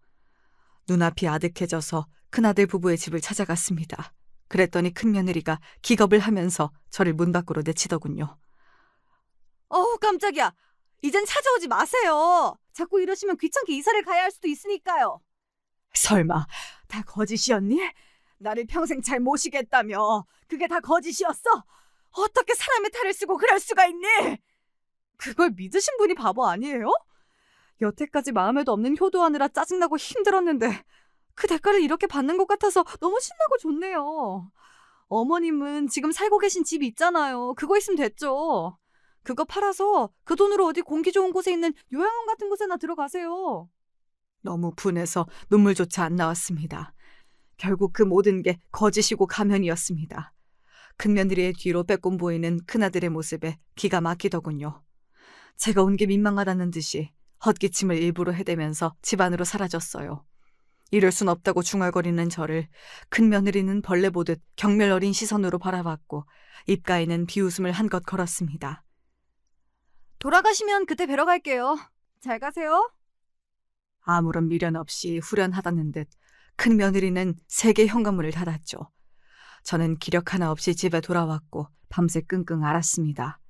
눈앞이 아득해져서 큰아들 부부의 집을 찾아갔습니다. 그랬더니 큰며느리가 기겁을 하면서 저를 문 밖으로 내치더군요. 어우, 깜짝이야. 이젠 찾아오지 마세요. 자꾸 이러시면 귀찮게 이사를 가야 할 수도 있으니까요. 설마 다 거짓이었니? 나를 평생 잘 모시겠다며 그게 다 거짓이었어? 어떻게 사람의 탈을 쓰고 그럴 수가 있니? 그걸 믿으신 분이 바보 아니에요? 여태까지 마음에도 없는 효도하느라 짜증나고 힘들었는데 그 대가를 이렇게 받는 것 같아서 너무 신나고 좋네요. 어머님은 지금 살고 계신 집이 있잖아요. 그거 있으면 됐죠. 그거 팔아서 그 돈으로 어디 공기 좋은 곳에 있는 요양원 같은 곳에나 들어가세요. 너무 분해서 눈물조차 안 나왔습니다. 결국 그 모든 게 거짓이고 가면이었습니다. 큰며느리의 뒤로 빼꼼 보이는 큰아들의 모습에 기가 막히더군요. 제가 온 게 민망하다는 듯이 헛기침을 일부러 해대면서 집 안으로 사라졌어요. 이럴 순 없다고 중얼거리는 저를 큰며느리는 벌레 보듯 경멸 어린 시선으로 바라봤고 입가에는 비웃음을 한껏 걸었습니다. 돌아가시면 그때 뵈러 갈게요. 잘 가세요. 아무런 미련 없이 후련하다는 듯 큰며느리는 세계 현관문을 닫았죠. 저는 기력 하나 없이 집에 돌아왔고 밤새 끙끙 앓았습니다.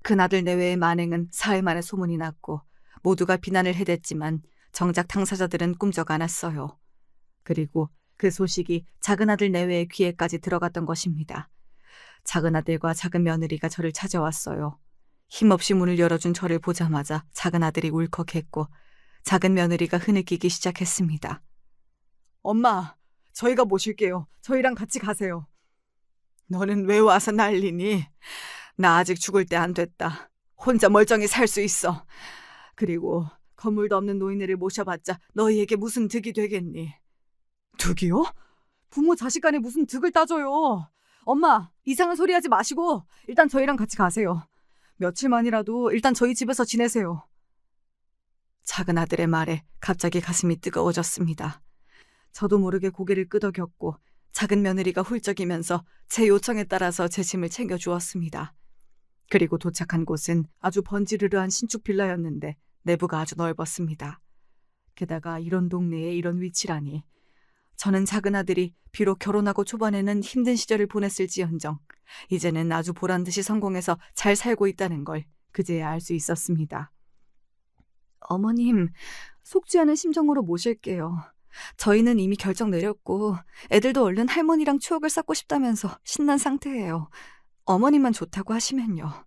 큰아들 내외의 만행은 사흘 만에 소문이 났고 모두가 비난을 해댔지만 정작 당사자들은 꿈쩍 않았어요. 그리고 그 소식이 작은아들 내외의 귀에까지 들어갔던 것입니다. 작은아들과 작은며느리가 저를 찾아왔어요. 힘없이 문을 열어준 저를 보자마자 작은아들이 울컥했고 작은며느리가 흐느끼기 시작했습니다. 엄마, 저희가 모실게요. 저희랑 같이 가세요. 너는 왜 와서 난리니? 나 아직 죽을 때 안 됐다. 혼자 멀쩡히 살 수 있어. 그리고 건물도 없는 노인네를 모셔봤자 너희에게 무슨 득이 되겠니? 득이요? 부모 자식 간에 무슨 득을 따져요. 엄마, 이상한 소리 하지 마시고 일단 저희랑 같이 가세요. 며칠만이라도 일단 저희 집에서 지내세요. 작은아들의 말에 갑자기 가슴이 뜨거워졌습니다. 저도 모르게 고개를 끄덕였고 작은며느리가 훌쩍이면서 제 요청에 따라서 제 짐을 챙겨주었습니다. 그리고 도착한 곳은 아주 번지르르한 신축 빌라였는데 내부가 아주 넓었습니다. 게다가 이런 동네에 이런 위치라니. 저는 작은아들이 비록 결혼하고 초반에는 힘든 시절을 보냈을지언정 이제는 아주 보란듯이 성공해서 잘 살고 있다는 걸 그제야 알 수 있었습니다. 어머님, 속지 않은 심정으로 모실게요. 저희는 이미 결정 내렸고 애들도 얼른 할머니랑 추억을 쌓고 싶다면서 신난 상태예요. 어머님만 좋다고 하시면요.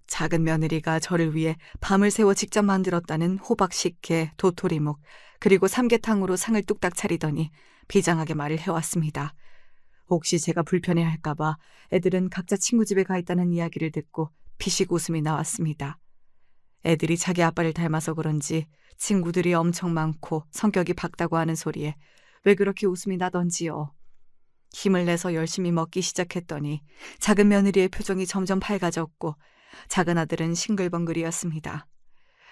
작은 며느리가 저를 위해 밤을 새워 직접 만들었다는 호박 식혜, 도토리묵, 그리고 삼계탕으로 상을 뚝딱 차리더니 비장하게 말을 해왔습니다. 혹시 제가 불편해할까봐 애들은 각자 친구 집에 가 있다는 이야기를 듣고 피식 웃음이 나왔습니다. 애들이 자기 아빠를 닮아서 그런지 친구들이 엄청 많고 성격이 밝다고 하는 소리에 왜 그렇게 웃음이 나던지요. 힘을 내서 열심히 먹기 시작했더니 작은 며느리의 표정이 점점 밝아졌고 작은 아들은 싱글벙글이었습니다.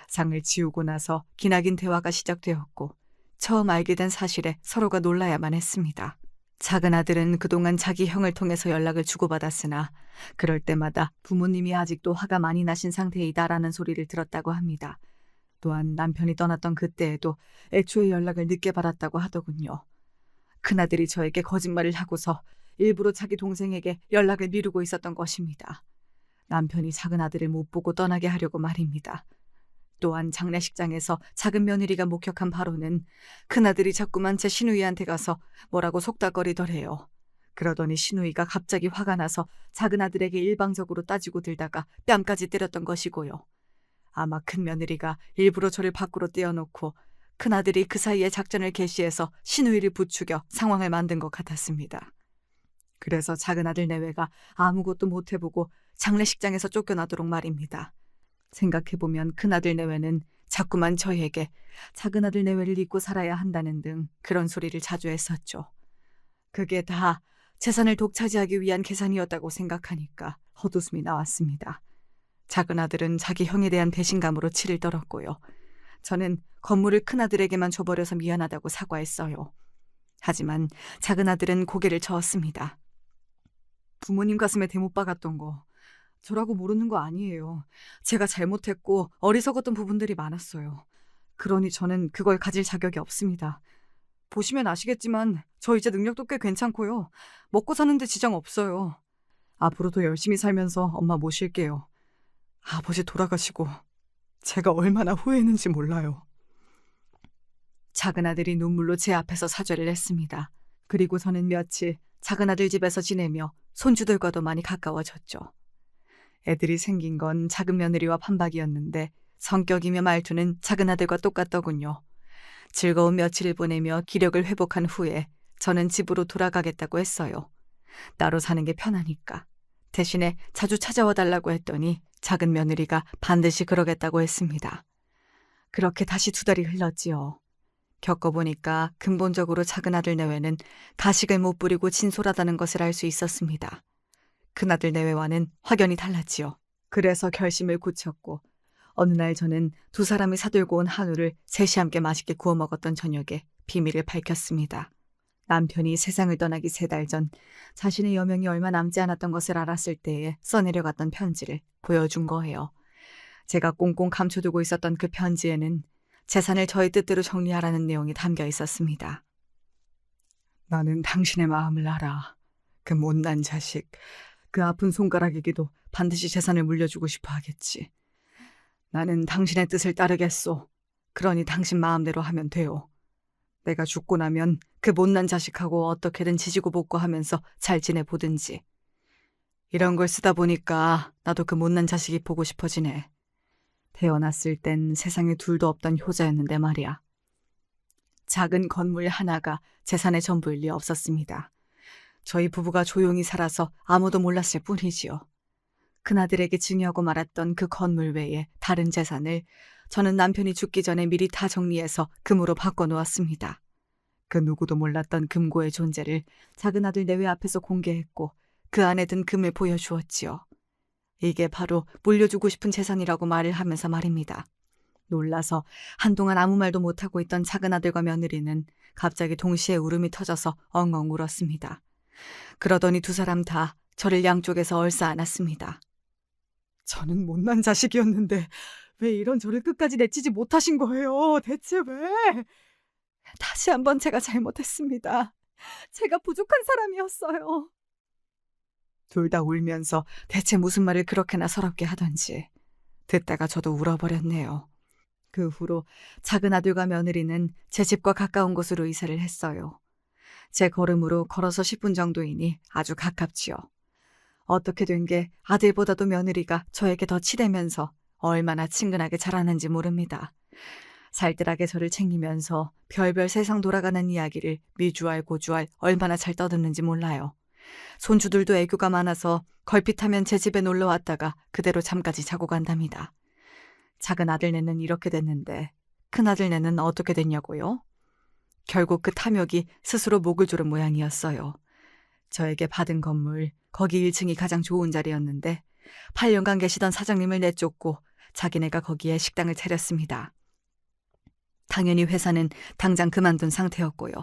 상을 치우고 나서 기나긴 대화가 시작되었고 처음 알게 된 사실에 서로가 놀라야만 했습니다. 작은 아들은 그동안 자기 형을 통해서 연락을 주고받았으나 그럴 때마다 부모님이 아직도 화가 많이 나신 상태이다라는 소리를 들었다고 합니다. 또한 남편이 떠났던 그때에도 애초에 연락을 늦게 받았다고 하더군요. 큰아들이 저에게 거짓말을 하고서 일부러 자기 동생에게 연락을 미루고 있었던 것입니다. 남편이 작은 아들을 못 보고 떠나게 하려고 말입니다. 또한 장례식장에서 작은 며느리가 목격한 바로는 큰아들이 자꾸만 제 시누이한테 가서 뭐라고 속닥거리더래요. 그러더니 시누이가 갑자기 화가 나서 작은 아들에게 일방적으로 따지고 들다가 뺨까지 때렸던 것이고요. 아마 큰 며느리가 일부러 저를 밖으로 떼어놓고 큰아들이 그 사이에 작전을 개시해서 신우이를 부추겨 상황을 만든 것 같았습니다. 그래서 작은아들 내외가 아무것도 못해보고 장례식장에서 쫓겨나도록 말입니다. 생각해보면 큰아들 내외는 자꾸만 저희에게 작은아들 내외를 잊고 살아야 한다는 등 그런 소리를 자주 했었죠. 그게 다 재산을 독차지하기 위한 계산이었다고 생각하니까 헛웃음이 나왔습니다. 작은아들은 자기 형에 대한 배신감으로 치를 떨었고요. 저는 건물을 큰아들에게만 줘버려서 미안하다고 사과했어요. 하지만 작은아들은 고개를 저었습니다. 부모님 가슴에 대못 박았던 거 저라고 모르는 거 아니에요. 제가 잘못했고 어리석었던 부분들이 많았어요. 그러니 저는 그걸 가질 자격이 없습니다. 보시면 아시겠지만 저 이제 능력도 꽤 괜찮고요. 먹고 사는데 지장 없어요. 앞으로도 열심히 살면서 엄마 모실게요. 아버지 돌아가시고 제가 얼마나 후회했는지 몰라요. 작은아들이 눈물로 제 앞에서 사죄를 했습니다. 그리고 저는 며칠 작은아들 집에서 지내며 손주들과도 많이 가까워졌죠. 애들이 생긴 건 작은 며느리와 판박이었는데 성격이며 말투는 작은아들과 똑같더군요. 즐거운 며칠을 보내며 기력을 회복한 후에 저는 집으로 돌아가겠다고 했어요. 따로 사는 게 편하니까. 대신에 자주 찾아와 달라고 했더니 작은 며느리가 반드시 그러겠다고 했습니다. 그렇게 다시 2달이 흘렀지요. 겪어보니까 근본적으로 작은아들 내외는 가식을 못 부리고 진솔하다는 것을 알 수 있었습니다. 큰아들 내외와는 확연히 달랐지요. 그래서 결심을 굳혔고 어느 날 저는 2 사람이 사들고 온 한우를 셋이 함께 맛있게 구워 먹었던 저녁에 비밀을 밝혔습니다. 남편이 세상을 떠나기 3달 전 자신의 여명이 얼마 남지 않았던 것을 알았을 때에 써내려갔던 편지를 보여준 거예요. 제가 꽁꽁 감춰두고 있었던 그 편지에는 재산을 저의 뜻대로 정리하라는 내용이 담겨 있었습니다. 나는 당신의 마음을 알아. 그 못난 자식, 그 아픈 손가락에게도 반드시 재산을 물려주고 싶어 하겠지. 나는 당신의 뜻을 따르겠소. 그러니 당신 마음대로 하면 돼요. 내가 죽고 나면 그 못난 자식하고 어떻게든 지지고 볶고하면서 잘 지내보든지. 이런 걸 쓰다 보니까 나도 그 못난 자식이 보고 싶어지네. 태어났을 땐 세상에 둘도 없던 효자였는데 말이야. 작은 건물 하나가 재산의 전부일 리 없었습니다. 저희 부부가 조용히 살아서 아무도 몰랐을 뿐이지요. 큰아들에게 증여하고 말았던 그 건물 외에 다른 재산을 저는 남편이 죽기 전에 미리 다 정리해서 금으로 바꿔놓았습니다. 그 누구도 몰랐던 금고의 존재를 작은아들 내외 앞에서 공개했고 그 안에 든 금을 보여주었지요. 이게 바로 물려주고 싶은 재산이라고 말을 하면서 말입니다. 놀라서 한동안 아무 말도 못하고 있던 작은아들과 며느리는 갑자기 동시에 울음이 터져서 엉엉 울었습니다. 그러더니 2 사람 다 저를 양쪽에서 얼싸안았습니다. 저는 못난 자식이었는데 왜 이런 저를 끝까지 내치지 못하신 거예요? 대체 왜? 다시 한번 제가 잘못했습니다. 제가 부족한 사람이었어요. 2 다 울면서 대체 무슨 말을 그렇게나 서럽게 하던지 듣다가 저도 울어버렸네요. 그 후로 작은아들과 며느리는 제 집과 가까운 곳으로 이사를 했어요. 제 걸음으로 걸어서 10분 정도이니 아주 가깝지요. 어떻게 된 게 아들보다도 며느리가 저에게 더 치대면서 얼마나 친근하게 자라는지 모릅니다. 살뜰하게 저를 챙기면서 별별 세상 돌아가는 이야기를 미주알 고주알 얼마나 잘 떠드는지 몰라요. 손주들도 애교가 많아서 걸핏하면 제 집에 놀러 왔다가 그대로 잠까지 자고 간답니다. 작은 아들네는 이렇게 됐는데 큰 아들네는 어떻게 됐냐고요? 결국 그 탐욕이 스스로 목을 조른 모양이었어요. 저에게 받은 건물, 거기 1층이 가장 좋은 자리였는데 8년간 계시던 사장님을 내쫓고 자기네가 거기에 식당을 차렸습니다. 당연히 회사는 당장 그만둔 상태였고요.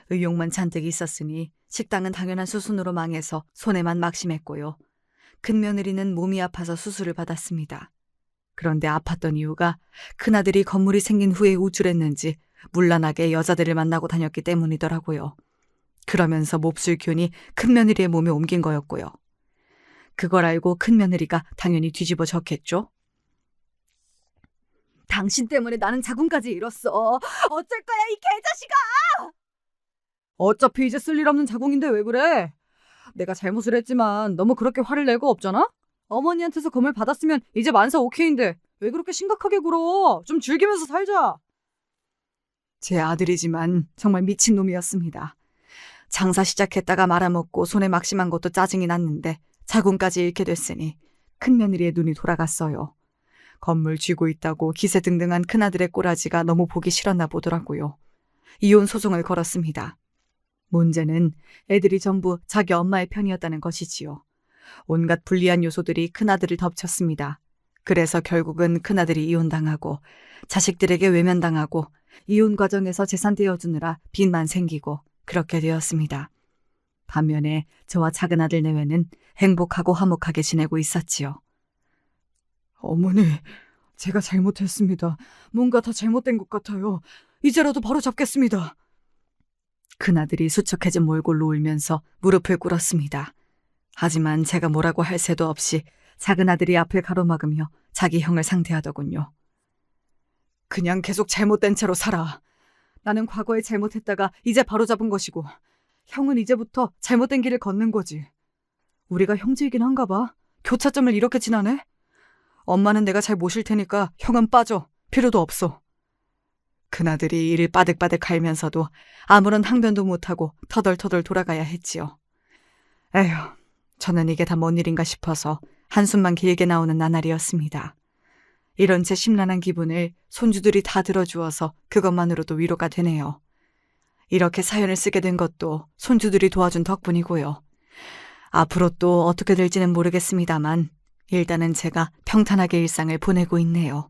의욕만 잔뜩 있었으니 식당은 당연한 수순으로 망해서 손해만 막심했고요. 큰 며느리는 몸이 아파서 수술을 받았습니다. 그런데 아팠던 이유가 큰아들이 건물이 생긴 후에 우쭐했는지 문란하게 여자들을 만나고 다녔기 때문이더라고요. 그러면서 몹쓸 균이 큰 며느리의 몸에 옮긴 거였고요. 그걸 알고 큰 며느리가 당연히 뒤집어졌겠죠? 당신 때문에 나는 자궁까지 잃었어. 어쩔 거야 이 개자식아! 어차피 이제 쓸 일 없는 자궁인데 왜 그래? 내가 잘못을 했지만 너무 그렇게 화를 낼 거 없잖아? 어머니한테서 검을 받았으면 이제 만사 오케이인데 왜 그렇게 심각하게 굴어? 좀 즐기면서 살자. 제 아들이지만 정말 미친놈이었습니다. 장사 시작했다가 말아먹고 손에 막심한 것도 짜증이 났는데 자궁까지 잃게 됐으니 큰며느리의 눈이 돌아갔어요. 건물 쥐고 있다고 기세등등한 큰아들의 꼬라지가 너무 보기 싫었나 보더라고요. 이혼 소송을 걸었습니다. 문제는 애들이 전부 자기 엄마의 편이었다는 것이지요. 온갖 불리한 요소들이 큰아들을 덮쳤습니다. 그래서 결국은 큰아들이 이혼당하고 자식들에게 외면당하고 이혼 과정에서 재산 떼어주느라 빚만 생기고 그렇게 되었습니다. 반면에 저와 작은아들 내외는 행복하고 화목하게 지내고 있었지요. 어머니, 제가 잘못했습니다. 뭔가 다 잘못된 것 같아요. 이제라도 바로 잡겠습니다. 큰아들이 수척해진 몰골로 울면서 무릎을 꿇었습니다. 하지만 제가 뭐라고 할 새도 없이 작은아들이 앞을 가로막으며 자기 형을 상대하더군요. 그냥 계속 잘못된 채로 살아. 나는 과거에 잘못했다가 이제 바로잡은 것이고 형은 이제부터 잘못된 길을 걷는 거지. 우리가 형제이긴 한가 봐. 교차점을 이렇게 지나네? 엄마는 내가 잘 모실 테니까 형은 빠져. 필요도 없어. 큰아들이 이를 빠득빠득 갈면서도 아무런 항변도 못하고 터덜터덜 돌아가야 했지요. 에휴, 저는 이게 다 뭔 일인가 싶어서 한숨만 길게 나오는 나날이었습니다. 이런 제 심란한 기분을 손주들이 다 들어주어서 그것만으로도 위로가 되네요. 이렇게 사연을 쓰게 된 것도 손주들이 도와준 덕분이고요. 앞으로 또 어떻게 될지는 모르겠습니다만 일단은 제가 평탄하게 일상을 보내고 있네요.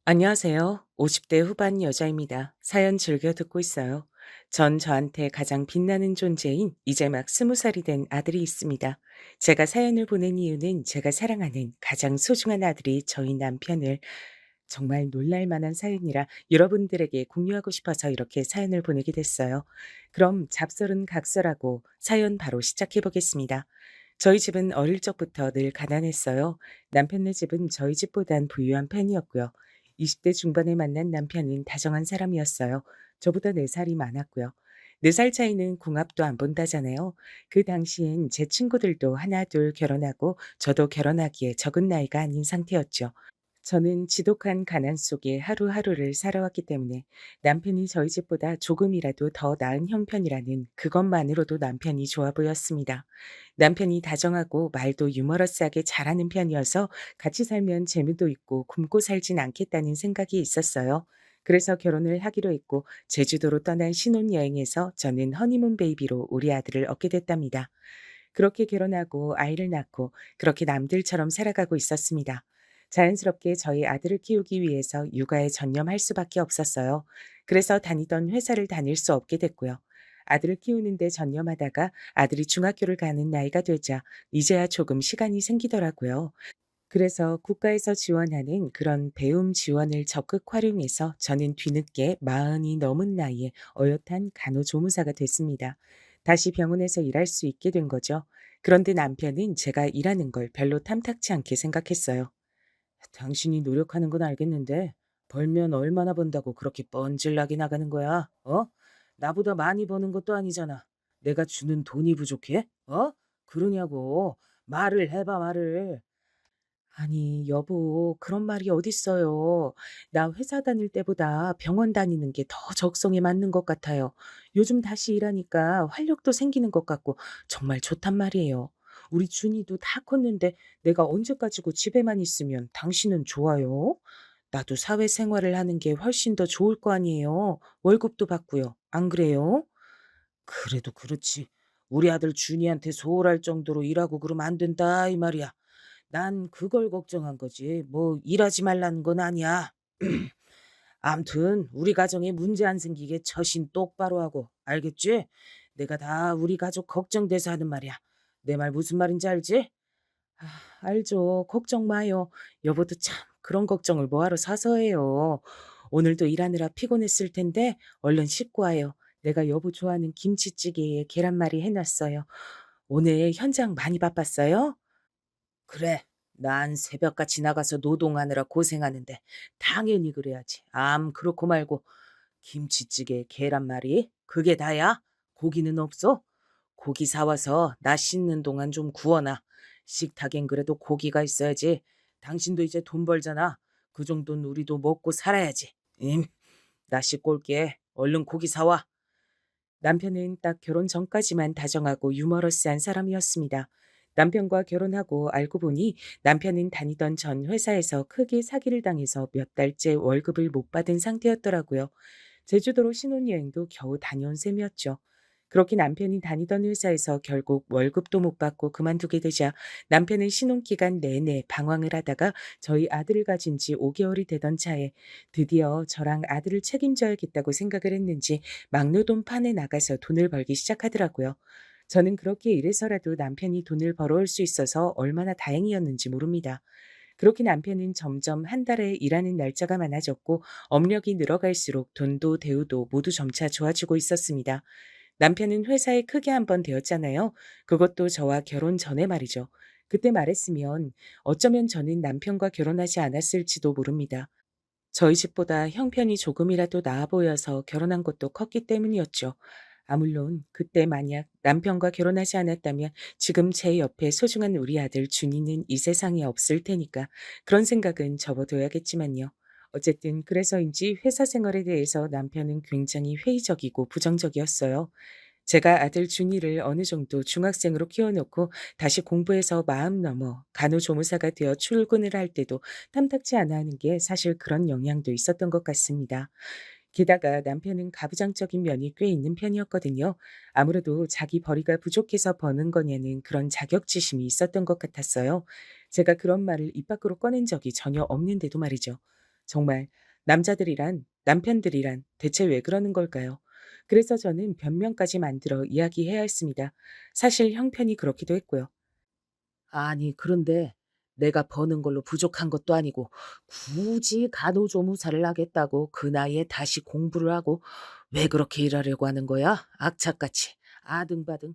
안녕하세요. 50대 후반 여자입니다. 사연 즐겨 듣고 있어요. 전 저한테 가장 빛나는 존재인 이제 막 20살이 된 아들이 있습니다. 제가 사연을 보낸 이유는 제가 사랑하는 가장 소중한 아들이 저희 남편을 정말 놀랄 만한 사연이라 여러분들에게 공유하고 싶어서 이렇게 사연을 보내게 됐어요. 그럼 잡설은 각설하고 사연 바로 시작해 보겠습니다. 저희 집은 어릴 적부터 늘 가난했어요. 남편네 집은 저희 집보단 부유한 편이었고요. 20대 중반에 만난 남편은 다정한 사람이었어요. 저보다 4살이 많았고요. 4살 차이는 궁합도 안 본다잖아요. 그 당시엔 제 친구들도 하나 둘 결혼하고 저도 결혼하기에 적은 나이가 아닌 상태였죠. 저는 지독한 가난 속에 하루하루를 살아왔기 때문에 남편이 저희 집보다 조금이라도 더 나은 형편이라는 그것만으로도 남편이 좋아 보였습니다. 남편이 다정하고 말도 유머러스하게 잘하는 편이어서 같이 살면 재미도 있고 굶고 살진 않겠다는 생각이 있었어요. 그래서 결혼을 하기로 했고 제주도로 떠난 신혼여행에서 저는 허니문 베이비로 우리 아들을 얻게 됐답니다. 그렇게 결혼하고 아이를 낳고 그렇게 남들처럼 살아가고 있었습니다. 자연스럽게 저희 아들을 키우기 위해서 육아에 전념할 수밖에 없었어요. 그래서 다니던 회사를 다닐 수 없게 됐고요. 아들을 키우는데 전념하다가 아들이 중학교를 가는 나이가 되자 이제야 조금 시간이 생기더라고요. 그래서 국가에서 지원하는 그런 배움 지원을 적극 활용해서 저는 뒤늦게 40이 넘은 나이에 어엿한 간호조무사가 됐습니다. 다시 병원에서 일할 수 있게 된 거죠. 그런데 남편은 제가 일하는 걸 별로 탐탁치 않게 생각했어요. 당신이 노력하는 건 알겠는데 벌면 얼마나 번다고 그렇게 뻔질나게 나가는 거야? 어? 나보다 많이 버는 것도 아니잖아. 내가 주는 돈이 부족해? 어? 그러냐고. 말을 해봐, 말을. 아니, 여보, 그런 말이 어딨어요. 나 회사 다닐 때보다 병원 다니는 게 더 적성에 맞는 것 같아요. 요즘 다시 일하니까 활력도 생기는 것 같고 정말 좋단 말이에요. 우리 준이도 다 컸는데 내가 언제까지고 집에만 있으면 당신은 좋아요? 나도 사회생활을 하는 게 훨씬 더 좋을 거 아니에요. 월급도 받고요. 안 그래요? 그래도 그렇지. 우리 아들 준이한테 소홀할 정도로 일하고 그러면 안 된다, 이 말이야. 난 그걸 걱정한 거지. 뭐 일하지 말라는 건 아니야. 암튼 우리 가정에 문제 안 생기게 처신 똑바로 하고 알겠지? 내가 다 우리 가족 걱정돼서 하는 말이야. 내 말 무슨 말인지 알지? 아, 알죠. 걱정 마요. 여보도 참 그런 걱정을 뭐하러 사서 해요. 오늘도 일하느라 피곤했을 텐데 얼른 씻고 와요. 내가 여보 좋아하는 김치찌개에 계란말이 해놨어요. 오늘 현장 많이 바빴어요? 그래. 난 새벽같이 나가서 노동하느라 고생하는데 당연히 그래야지. 그렇고 말고 김치찌개 계란말이 그게 다야? 고기는 없어? 고기 사와서 나 씻는 동안 좀 구워놔. 식탁엔 그래도 고기가 있어야지. 당신도 이제 돈 벌잖아. 그 정도는 우리도 먹고 살아야지. 나 씻고 올게. 얼른 고기 사와. 남편은 딱 결혼 전까지만 다정하고 유머러스한 사람이었습니다. 남편과 결혼하고 알고 보니 남편은 다니던 전 회사에서 크게 사기를 당해서 몇 달째 월급을 못 받은 상태였더라고요. 제주도로 신혼여행도 겨우 다녀온 셈이었죠. 그렇게 남편이 다니던 회사에서 결국 월급도 못 받고 그만두게 되자 남편은 신혼기간 내내 방황을 하다가 저희 아들을 가진 지 5개월이 되던 차에 드디어 저랑 아들을 책임져야겠다고 생각을 했는지 막노동 판에 나가서 돈을 벌기 시작하더라고요. 저는 그렇게 일해서라도 남편이 돈을 벌어올 수 있어서 얼마나 다행이었는지 모릅니다. 그렇게 남편은 점점 한 달에 일하는 날짜가 많아졌고 업력이 늘어갈수록 돈도 대우도 모두 점차 좋아지고 있었습니다. 남편은 회사에 크게 한 번 되었잖아요. 그것도 저와 결혼 전에 말이죠. 그때 말했으면 어쩌면 저는 남편과 결혼하지 않았을지도 모릅니다. 저희 집보다 형편이 조금이라도 나아 보여서 결혼한 것도 컸기 때문이었죠. 물론 그때 만약 남편과 결혼하지 않았다면 지금 제 옆에 소중한 우리 아들 준이는 이 세상에 없을 테니까 그런 생각은 접어둬야겠지만요. 어쨌든 그래서인지 회사 생활에 대해서 남편은 굉장히 회의적이고 부정적이었어요. 제가 아들 준이를 어느 정도 중학생으로 키워놓고 다시 공부해서 마음 넘어 간호조무사가 되어 출근을 할 때도 탐탁지 않아 하는 게 사실 그런 영향도 있었던 것 같습니다. 게다가 남편은 가부장적인 면이 꽤 있는 편이었거든요. 아무래도 자기 벌이가 부족해서 버는 거냐는 그런 자격지심이 있었던 것 같았어요. 제가 그런 말을 입 밖으로 꺼낸 적이 전혀 없는데도 말이죠. 정말 남자들이란, 남편들이란 대체 왜 그러는 걸까요? 그래서 저는 변명까지 만들어 이야기해야 했습니다. 사실 형편이 그렇기도 했고요. 아니, 그런데 내가 버는 걸로 부족한 것도 아니고 굳이 간호조무사를 하겠다고 그 나이에 다시 공부를 하고 왜 그렇게 일하려고 하는 거야? 악착같이 아등바등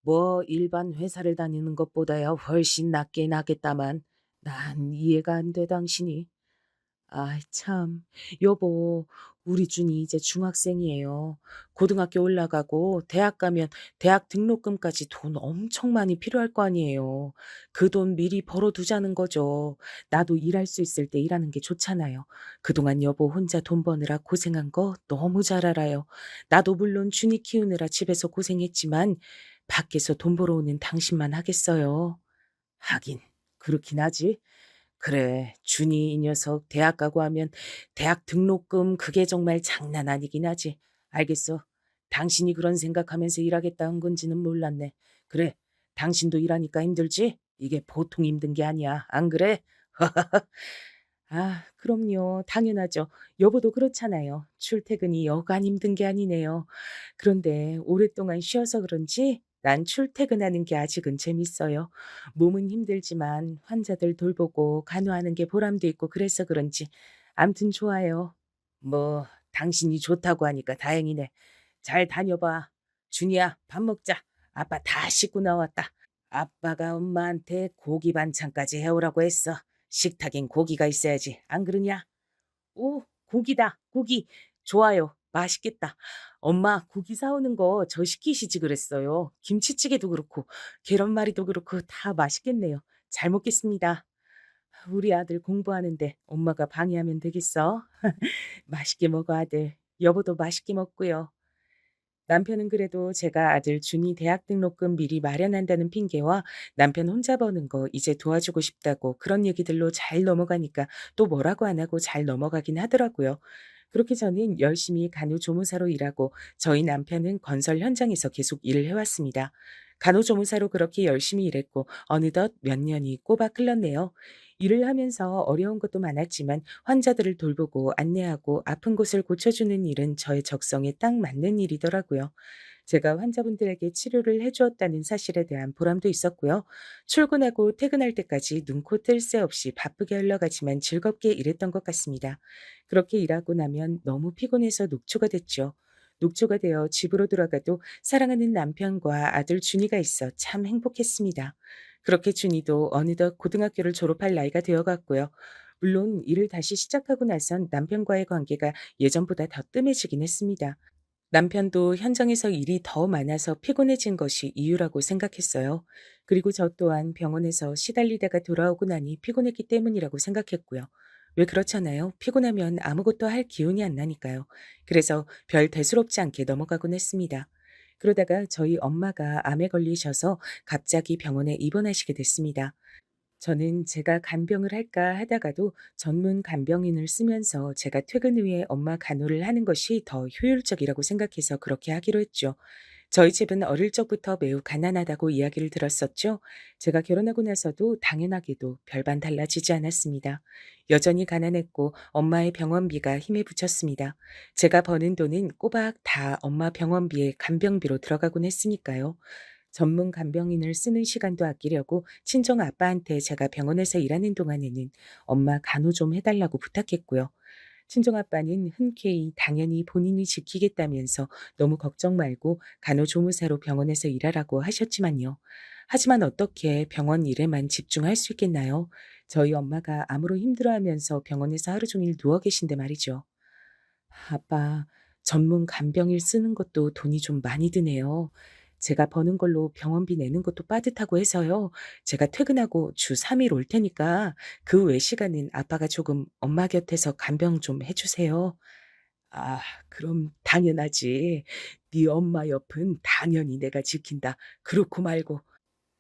뭐 일반 회사를 다니는 것보다야 훨씬 낫긴 하겠다만 난 이해가 안 돼 당신이. 아이 참. 여보, 우리 준이 이제 중학생이에요. 고등학교 올라가고 대학 가면 대학 등록금까지 돈 엄청 많이 필요할 거 아니에요. 그 돈 미리 벌어 두자는 거죠. 나도 일할 수 있을 때 일하는 게 좋잖아요. 그동안 여보 혼자 돈 버느라 고생한 거 너무 잘 알아요. 나도 물론 준이 키우느라 집에서 고생했지만 밖에서 돈 벌어오는 당신만 하겠어요. 하긴 그렇긴 하지. 그래, 준이 이 녀석 대학 가고 하면 대학 등록금 그게 정말 장난 아니긴 하지. 알겠어. 당신이 그런 생각하면서 일하겠다는 건지는 몰랐네. 그래, 당신도 일하니까 힘들지? 이게 보통 힘든 게 아니야. 안 그래? 그럼요. 당연하죠. 여보도 그렇잖아요. 출퇴근이 여간 힘든 게 아니네요. 그런데 오랫동안 쉬어서 그런지 난 출퇴근하는 게 아직은 재밌어요. 몸은 힘들지만 환자들 돌보고 간호하는 게 보람도 있고 그래서 그런지 암튼 좋아요. 뭐 당신이 좋다고 하니까 다행이네. 잘 다녀봐. 준이야, 밥 먹자. 아빠 다 씻고 나왔다. 아빠가 엄마한테 고기 반찬까지 해오라고 했어. 식탁엔 고기가 있어야지. 안 그러냐? 오, 고기다. 고기. 좋아요. 맛있겠다. 엄마, 고기 사오는 거 저 시키시지 그랬어요. 김치찌개도 그렇고, 계란말이도 그렇고, 다 맛있겠네요. 잘 먹겠습니다. 우리 아들 공부하는데 엄마가 방해하면 되겠어? 맛있게 먹어, 아들. 여보도 맛있게 먹고요. 남편은 그래도 제가 아들 준이 대학 등록금 미리 마련한다는 핑계와 남편 혼자 버는 거 이제 도와주고 싶다고 그런 얘기들로 잘 넘어가니까 또 뭐라고 안 하고 잘 넘어가긴 하더라고요. 그렇게 저는 열심히 간호조무사로 일하고 저희 남편은 건설 현장에서 계속 일을 해왔습니다. 간호조무사로 그렇게 열심히 일했고 어느덧 몇 년이 꼬박 흘렀네요. 일을 하면서 어려운 것도 많았지만 환자들을 돌보고 안내하고 아픈 곳을 고쳐주는 일은 저의 적성에 딱 맞는 일이더라고요. 제가 환자분들에게 치료를 해주었다는 사실에 대한 보람도 있었고요. 출근하고 퇴근할 때까지 눈코 뜰 새 없이 바쁘게 흘러가지만 즐겁게 일했던 것 같습니다. 그렇게 일하고 나면 너무 피곤해서 녹초가 됐죠. 녹초가 되어 집으로 돌아가도 사랑하는 남편과 아들 준이가 있어 참 행복했습니다. 그렇게 준이도 어느덧 고등학교를 졸업할 나이가 되어갔고요. 물론 일을 다시 시작하고 나선 남편과의 관계가 예전보다 더 뜸해지긴 했습니다. 남편도 현장에서 일이 더 많아서 피곤해진 것이 이유라고 생각했어요. 그리고 저 또한 병원에서 시달리다가 돌아오고 나니 피곤했기 때문이라고 생각했고요. 왜 그렇잖아요. 피곤하면 아무것도 할 기운이 안 나니까요. 그래서 별 대수롭지 않게 넘어가곤 했습니다. 그러다가 저희 엄마가 암에 걸리셔서 갑자기 병원에 입원하시게 됐습니다. 저는 제가 간병을 할까 하다가도 전문 간병인을 쓰면서 제가 퇴근 후에 엄마 간호를 하는 것이 더 효율적이라고 생각해서 그렇게 하기로 했죠. 저희 집은 어릴 적부터 매우 가난하다고 이야기를 들었었죠. 제가 결혼하고 나서도 당연하게도 별반 달라지지 않았습니다. 여전히 가난했고 엄마의 병원비가 힘에 부쳤습니다. 제가 버는 돈은 꼬박 다 엄마 병원비에 간병비로 들어가곤 했으니까요. 전문 간병인을 쓰는 시간도 아끼려고 친정 아빠한테 제가 병원에서 일하는 동안에는 엄마 간호 좀 해달라고 부탁했고요. 친정 아빠는 흔쾌히 당연히 본인이 지키겠다면서 너무 걱정 말고 간호조무사로 병원에서 일하라고 하셨지만요. 하지만 어떻게 병원 일에만 집중할 수 있겠나요? 저희 엄마가 암으로 힘들어하면서 병원에서 하루 종일 누워 계신데 말이죠. 아빠, 전문 간병일 쓰는 것도 돈이 좀 많이 드네요. 제가 버는 걸로 병원비 내는 것도 빠듯하고 해서요. 제가 퇴근하고 주 3일 올 테니까 그 외 시간은 아빠가 조금 엄마 곁에서 간병 좀 해주세요. 아, 그럼 당연하지. 네 엄마 옆은 당연히 내가 지킨다. 그렇고 말고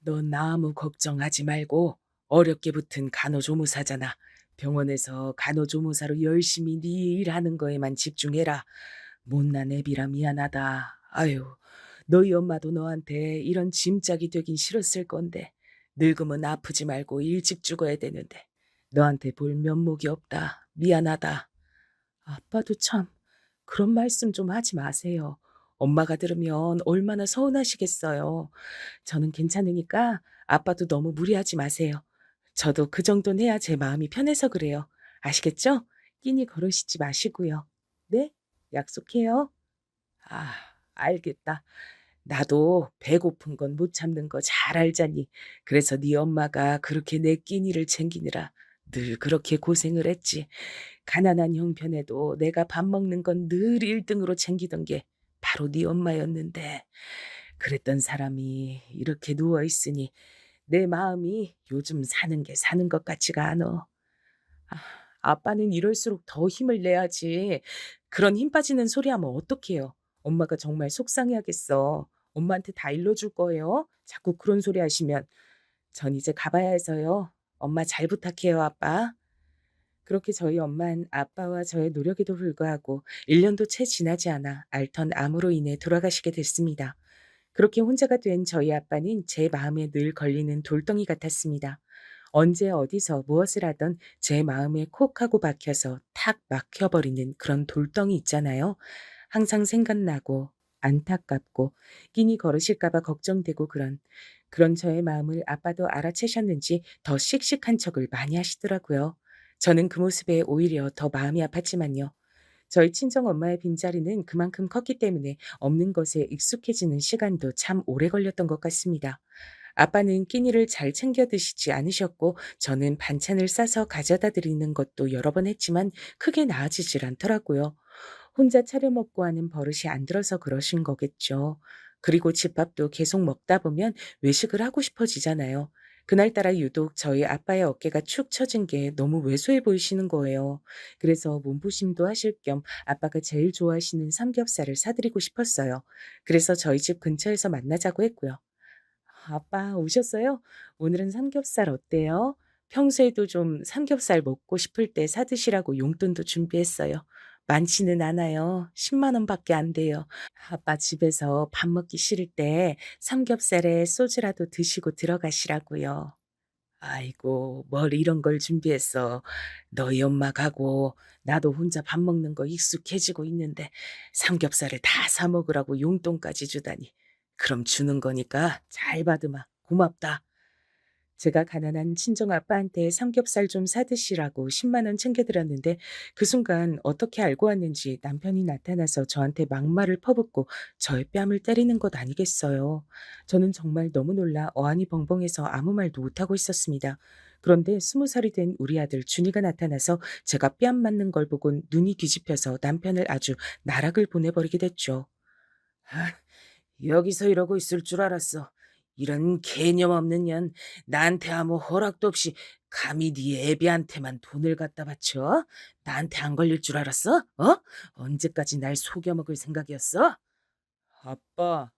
넌 아무 걱정하지 말고 어렵게 붙은 간호조무사잖아. 병원에서 간호조무사로 열심히 네 일하는 거에만 집중해라. 못난 애비라 미안하다. 아유, 너희 엄마도 너한테 이런 짐짝이 되긴 싫었을 건데 늙으면 아프지 말고 일찍 죽어야 되는데 너한테 볼 면목이 없다. 미안하다. 아빠도 참 그런 말씀 좀 하지 마세요. 엄마가 들으면 얼마나 서운하시겠어요. 저는 괜찮으니까 아빠도 너무 무리하지 마세요. 저도 그 정도는 해야 제 마음이 편해서 그래요. 아시겠죠? 끼니 거르시지 마시고요. 네? 약속해요. 아, 알겠다. 나도 배고픈 건 못 참는 거 잘 알자니. 그래서 네 엄마가 그렇게 내 끼니를 챙기느라 늘 그렇게 고생을 했지. 가난한 형편에도 내가 밥 먹는 건 늘 1등으로 챙기던 게 바로 네 엄마였는데 그랬던 사람이 이렇게 누워 있으니 내 마음이 요즘 사는 게 사는 것 같지가 않어. 아, 아빠는 이럴수록 더 힘을 내야지. 그런 힘 빠지는 소리 하면 어떡해요. 엄마가 정말 속상해하겠어. 엄마한테 다 일러줄 거예요. 자꾸 그런 소리 하시면. 전 이제 가봐야 해서요. 엄마 잘 부탁해요, 아빠. 그렇게 저희 엄만 아빠와 저의 노력에도 불구하고 1년도 채 지나지 않아 앓던 암으로 인해 돌아가시게 됐습니다. 그렇게 혼자가 된 저희 아빠는 제 마음에 늘 걸리는 돌덩이 같았습니다. 언제 어디서 무엇을 하던 제 마음에 콕 하고 박혀서 탁 막혀버리는 그런 돌덩이 있잖아요. 항상 생각나고 안타깝고 끼니 걸으실까 봐 걱정되고 그런 저의 마음을 아빠도 알아채셨는지 더 씩씩한 척을 많이 하시더라고요. 저는 그 모습에 오히려 더 마음이 아팠지만요. 저희 친정 엄마의 빈자리는 그만큼 컸기 때문에 없는 것에 익숙해지는 시간도 참 오래 걸렸던 것 같습니다. 아빠는 끼니를 잘 챙겨 드시지 않으셨고 저는 반찬을 싸서 가져다 드리는 것도 여러 번 했지만 크게 나아지질 않더라고요. 혼자 차려 먹고 하는 버릇이 안 들어서 그러신 거겠죠. 그리고 집밥도 계속 먹다 보면 외식을 하고 싶어지잖아요. 그날따라 유독 저희 아빠의 어깨가 축 처진 게 너무 왜소해 보이시는 거예요. 그래서 몸보심도 하실 겸 아빠가 제일 좋아하시는 삼겹살을 사드리고 싶었어요. 그래서 저희 집 근처에서 만나자고 했고요. 아빠 오셨어요? 오늘은 삼겹살 어때요? 평소에도 좀 삼겹살 먹고 싶을 때 사드시라고 용돈도 준비했어요. 많지는 않아요. 10만 원밖에 안 돼요. 아빠 집에서 밥 먹기 싫을 때 삼겹살에 소주라도 드시고 들어가시라고요. 아이고, 뭘 이런 걸 준비했어. 너희 엄마 가고 나도 혼자 밥 먹는 거 익숙해지고 있는데 삼겹살을 다 사 먹으라고 용돈까지 주다니. 그럼 주는 거니까 잘 받으마. 고맙다. 제가 가난한 친정 아빠한테 삼겹살 좀 사드시라고 10만 원 챙겨드렸는데 그 순간 어떻게 알고 왔는지 남편이 나타나서 저한테 막말을 퍼붓고 저의 뺨을 때리는 것 아니겠어요. 저는 정말 너무 놀라 어안이 벙벙해서 아무 말도 못하고 있었습니다. 그런데 20살이 된 우리 아들 준이가 나타나서 제가 뺨 맞는 걸 보곤 눈이 뒤집혀서 남편을 아주 나락을 보내버리게 됐죠. 아, 여기서 이러고 있을 줄 알았어. 이런 개념 없는 년, 나한테 아무 허락도 없이 감히 네 애비한테만 돈을 갖다 바쳐? 나한테 안 걸릴 줄 알았어? 어? 언제까지 날 속여먹을 생각이었어? 아빠,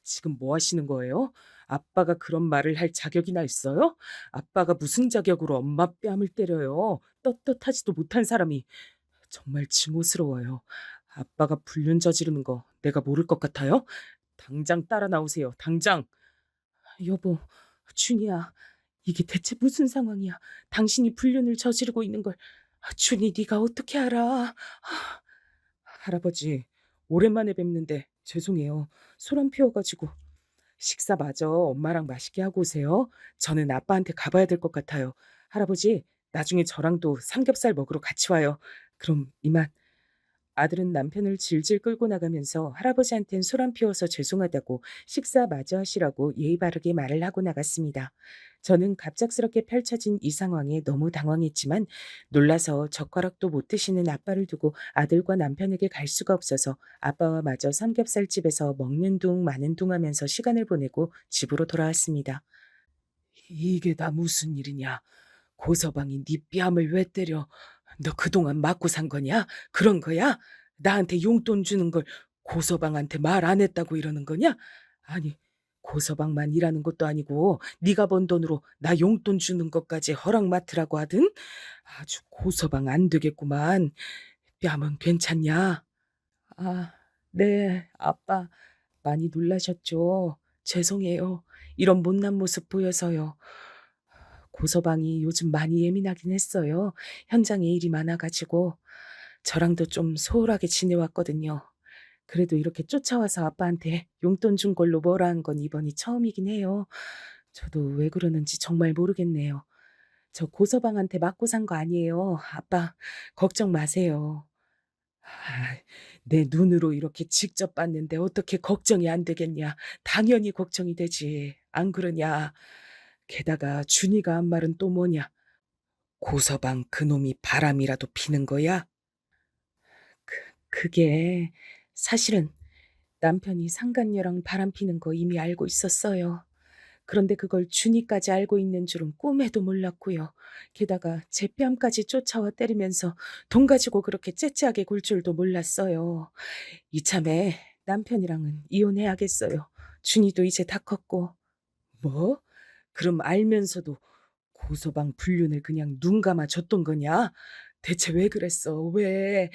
지금 뭐 하시는 거예요? 아빠가 그런 말을 할 자격이나 있어요? 아빠가 무슨 자격으로 엄마 뺨을 때려요? 떳떳하지도 못한 사람이. 정말 증오스러워요. 아빠가 불륜 저지르는 거 내가 모를 것 같아요? 당장 따라 나오세요. 당장. 여보, 준이야. 이게 대체 무슨 상황이야? 당신이 불륜을 저지르고 있는 걸 준이 네가 어떻게 알아? 할아버지, 오랜만에 뵙는데 죄송해요. 소란 피워가지고. 식사 마저 엄마랑 맛있게 하고 오세요. 저는 아빠한테 가봐야 될 것 같아요. 할아버지, 나중에 저랑도 삼겹살 먹으러 같이 와요. 그럼 이만. 아들은 남편을 질질 끌고 나가면서 할아버지한텐 소란 피워서 죄송하다고 식사 마저 하시라고 예의 바르게 말을 하고 나갔습니다. 저는 갑작스럽게 펼쳐진 이 상황에 너무 당황했지만 놀라서 젓가락도 못 드시는 아빠를 두고 아들과 남편에게 갈 수가 없어서 아빠와 마저 삼겹살집에서 먹는 둥 마는 둥 하면서 시간을 보내고 집으로 돌아왔습니다. 이게 다 무슨 일이냐? 고서방이 네 뺨을 왜 때려? 너 그동안 맞고 산 거냐? 그런 거야? 나한테 용돈 주는 걸 고서방한테 말 안 했다고 이러는 거냐? 아니, 고서방만 일하는 것도 아니고 네가 번 돈으로 나 용돈 주는 것까지 허락 맡으라고 하든? 아주 고서방 안 되겠구만. 뺨은 괜찮냐? 아, 네, 아빠. 많이 놀라셨죠? 죄송해요. 이런 못난 모습 보여서요. 고서방이 요즘 많이 예민하긴 했어요. 현장에 일이 많아가지고. 저랑도 좀 소홀하게 지내왔거든요. 그래도 이렇게 쫓아와서 아빠한테 용돈 준 걸로 뭐라 한 건 이번이 처음이긴 해요. 저도 왜 그러는지 정말 모르겠네요. 저 고서방한테 맞고 산 거 아니에요. 아빠, 걱정 마세요. 아, 내 눈으로 이렇게 직접 봤는데 어떻게 걱정이 안 되겠냐. 당연히 걱정이 되지. 안 그러냐. 게다가 준이가 한 말은 또 뭐냐. 고서방 그놈이 바람이라도 피는 거야? 그게 사실은 남편이 상간녀랑 바람 피는 거 이미 알고 있었어요. 그런데 그걸 준이까지 알고 있는 줄은 꿈에도 몰랐고요. 게다가 제 뺨까지 쫓아와 때리면서 돈 가지고 그렇게 째째하게 굴 줄도 몰랐어요. 이참에 남편이랑은 이혼해야겠어요. 준이도 이제 다 컸고. 뭐? 그럼 알면서도 고소방 불륜을 그냥 눈 감아 줬던 거냐? 대체 왜 그랬어? 왜?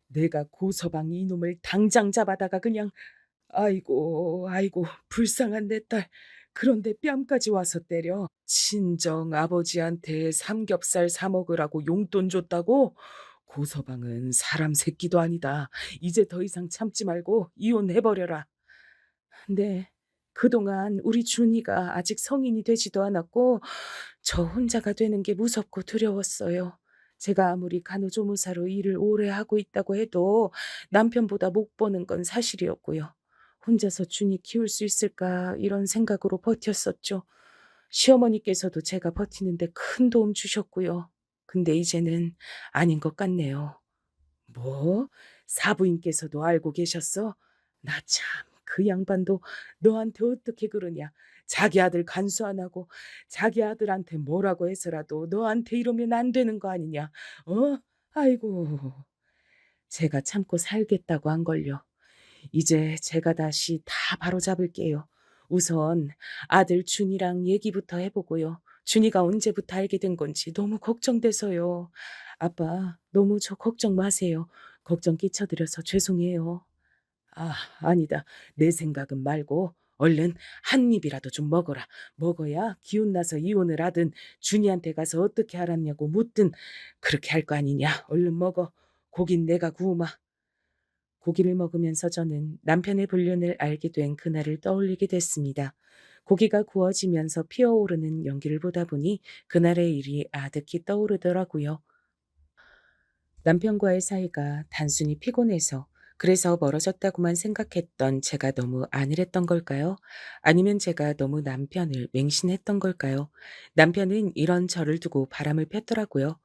내가 고서방 이놈을 당장 잡아다가 그냥 아이고 아이고 불쌍한 내 딸. 그런데 뺨까지 와서 때려. 친정 아버지한테 삼겹살 사 먹으라고 용돈 줬다고? 고서방은 사람 새끼도 아니다. 이제 더 이상 참지 말고 이혼해버려라. 네. 그동안 우리 준이가 아직 성인이 되지도 않았고 저 혼자가 되는 게 무섭고 두려웠어요. 제가 아무리 간호조무사로 일을 오래 하고 있다고 해도 남편보다 못 버는 건 사실이었고요. 혼자서 준이 키울 수 있을까 이런 생각으로 버텼었죠. 시어머니께서도 제가 버티는데 큰 도움 주셨고요. 근데 이제는 아닌 것 같네요. 뭐? 사부인께서도 알고 계셨어? 나 참, 그 양반도 너한테 어떻게 그러냐? 자기 아들 간수 안 하고 자기 아들한테 뭐라고 해서라도 너한테 이러면 안 되는 거 아니냐? 어? 아이고, 제가 참고 살겠다고 한 걸요. 이제 제가 다시 다 바로잡을게요. 우선 아들 준이랑 얘기부터 해보고요. 준이가 언제부터 알게 된 건지 너무 걱정돼서요. 아빠, 너무 저 걱정 마세요. 걱정 끼쳐드려서 죄송해요. 아, 아니다. 내 생각은 말고 얼른 한 입이라도 좀 먹어라. 먹어야 기운 나서 이혼을 하든 준이한테 가서 어떻게 알았냐고 묻든 그렇게 할 거 아니냐. 얼른 먹어. 고긴 내가 구우마. 고기를 먹으면서 저는 남편의 불륜을 알게 된 그날을 떠올리게 됐습니다. 고기가 구워지면서 피어오르는 연기를 보다 보니 그날의 일이 아득히 떠오르더라고요. 남편과의 사이가 단순히 피곤해서 그래서 멀어졌다고만 생각했던 제가 너무 안일했던 걸까요? 아니면 제가 너무 남편을 맹신했던 걸까요? 남편은 이런 저를 두고 바람을 폈더라고요.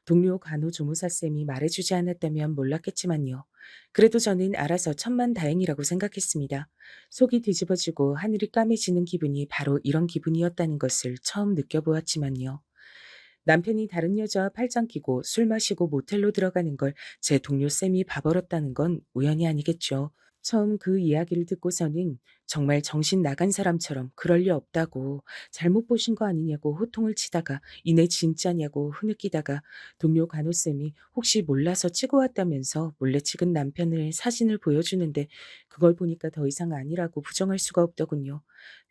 동료 간호조무사쌤이 말해주지 않았다면 몰랐겠지만요. 그래도 저는 알아서 천만다행이라고 생각했습니다. 속이 뒤집어지고 하늘이 까매지는 기분이 바로 이런 기분이었다는 것을 처음 느껴보았지만요. 남편이 다른 여자와 팔짱 끼고 술 마시고 모텔로 들어가는 걸 제 동료쌤이 봐버렸다는 건 우연이 아니겠죠. 처음 그 이야기를 듣고서는 정말 정신 나간 사람처럼 그럴 리 없다고, 잘못 보신 거 아니냐고 호통을 치다가 이내 진짜냐고 흐느끼다가, 동료 간호쌤이 혹시 몰라서 찍어 왔다면서 몰래 찍은 남편을 사진을 보여주는데 그걸 보니까 더 이상 아니라고 부정할 수가 없더군요.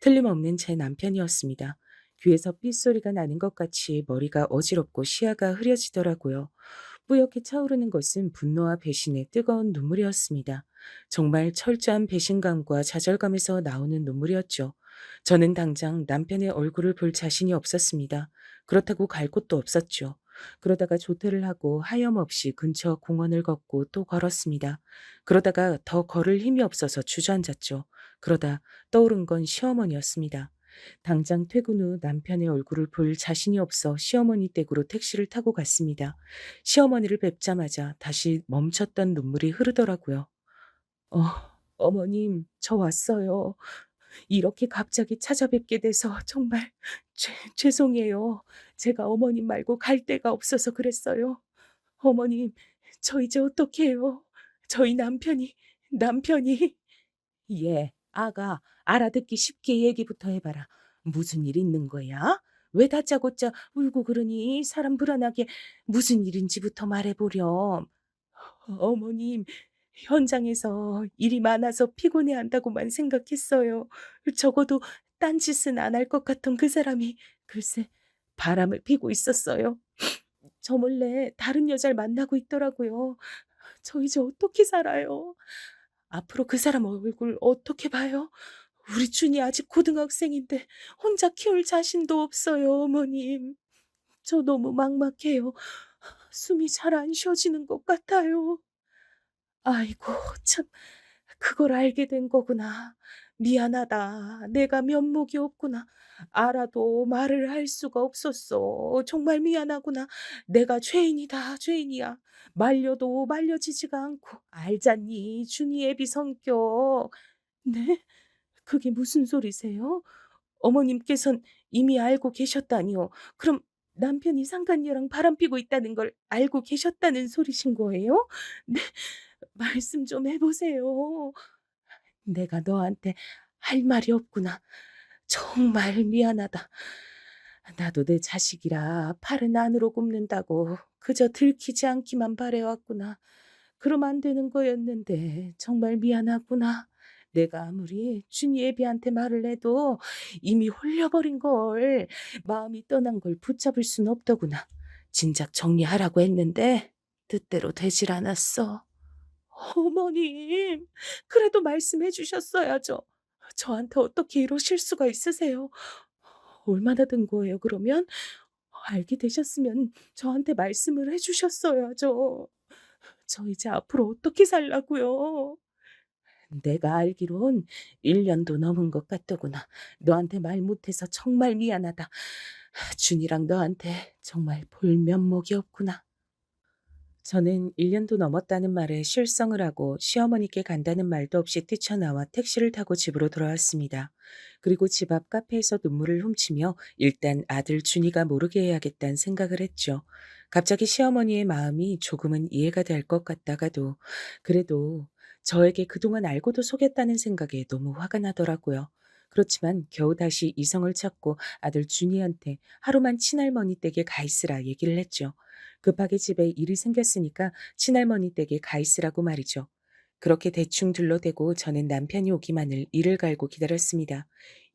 틀림없는 제 남편이었습니다. 귀에서 삐소리가 나는 것 같이 머리가 어지럽고 시야가 흐려지더라고요. 뿌옇게 차오르는 것은 분노와 배신의 뜨거운 눈물이었습니다. 정말 철저한 배신감과 좌절감에서 나오는 눈물이었죠. 저는 당장 남편의 얼굴을 볼 자신이 없었습니다. 그렇다고 갈 곳도 없었죠. 그러다가 조퇴를 하고 하염없이 근처 공원을 걷고 또 걸었습니다. 그러다가 더 걸을 힘이 없어서 주저앉았죠. 그러다 떠오른 건 시어머니였습니다. 당장 퇴근 후 남편의 얼굴을 볼 자신이 없어 시어머니 댁으로 택시를 타고 갔습니다. 시어머니를 뵙자마자 다시 멈췄던 눈물이 흐르더라고요. 어, 어머님, 저 왔어요. 이렇게 갑자기 찾아뵙게 돼서 정말 죄송해요. 제가 어머님 말고 갈 데가 없어서 그랬어요. 어머님, 저 이제 어떡해요? 저희 남편이. 예, 아가, 알아듣기 쉽게 얘기부터 해봐라. 무슨 일 있는 거야? 왜 다짜고짜 울고 그러니? 사람 불안하게 무슨 일인지부터 말해보렴. 어머님, 현장에서 일이 많아서 피곤해 한다고만 생각했어요. 적어도 딴짓은 안 할 것 같던 그 사람이 글쎄 바람을 피고 있었어요. 저 몰래 다른 여자를 만나고 있더라고요. 저 이제 어떻게 살아요? 앞으로 그 사람 얼굴 어떻게 봐요? 우리 준이 아직 고등학생인데 혼자 키울 자신도 없어요, 어머님. 저 너무 막막해요. 숨이 잘 안 쉬어지는 것 같아요. 아이고, 참, 그걸 알게 된 거구나. 미안하다. 내가 면목이 없구나. 알아도 말을 할 수가 없었어. 정말 미안하구나. 내가 죄인이다, 죄인이야. 말려도 말려지지가 않고. 알잖니, 준이 애비 성격. 네? 그게 무슨 소리세요? 어머님께선 이미 알고 계셨다니요. 그럼 남편이 상간녀랑 바람피고 있다는 걸 알고 계셨다는 소리신 거예요? 네, 말씀 좀 해보세요. 내가 너한테 할 말이 없구나. 정말 미안하다. 나도 내 자식이라 팔은 안으로 굽는다고 그저 들키지 않기만 바래왔구나. 그럼 안 되는 거였는데 정말 미안하구나. 내가 아무리 준이 애비한테 말을 해도 이미 홀려버린 걸, 마음이 떠난 걸 붙잡을 순 없더구나. 진작 정리하라고 했는데 뜻대로 되질 않았어. 어머님, 그래도 말씀해 주셨어야죠. 저한테 어떻게 이러실 수가 있으세요? 얼마나 된 거예요, 그러면? 알게 되셨으면 저한테 말씀을 해 주셨어야죠. 저 이제 앞으로 어떻게 살라고요? 내가 알기론 1년도 넘은 것 같더구나. 너한테 말 못해서 정말 미안하다. 준이랑 너한테 정말 볼 면목이 없구나. 저는 1년도 넘었다는 말에 실성을 하고 시어머니께 간다는 말도 없이 뛰쳐나와 택시를 타고 집으로 돌아왔습니다. 그리고 집 앞 카페에서 눈물을 훔치며 일단 아들 준이가 모르게 해야겠다는 생각을 했죠. 갑자기 시어머니의 마음이 조금은 이해가 될 것 같다가도 그래도 저에게 그동안 알고도 속였다는 생각에 너무 화가 나더라고요. 그렇지만 겨우 다시 이성을 찾고 아들 준이한테 하루만 친할머니 댁에 가 있으라 얘기를 했죠. 급하게 집에 일이 생겼으니까 친할머니 댁에 가 있으라고 말이죠. 그렇게 대충 둘러대고 저는 남편이 오기만을 이를 갈고 기다렸습니다.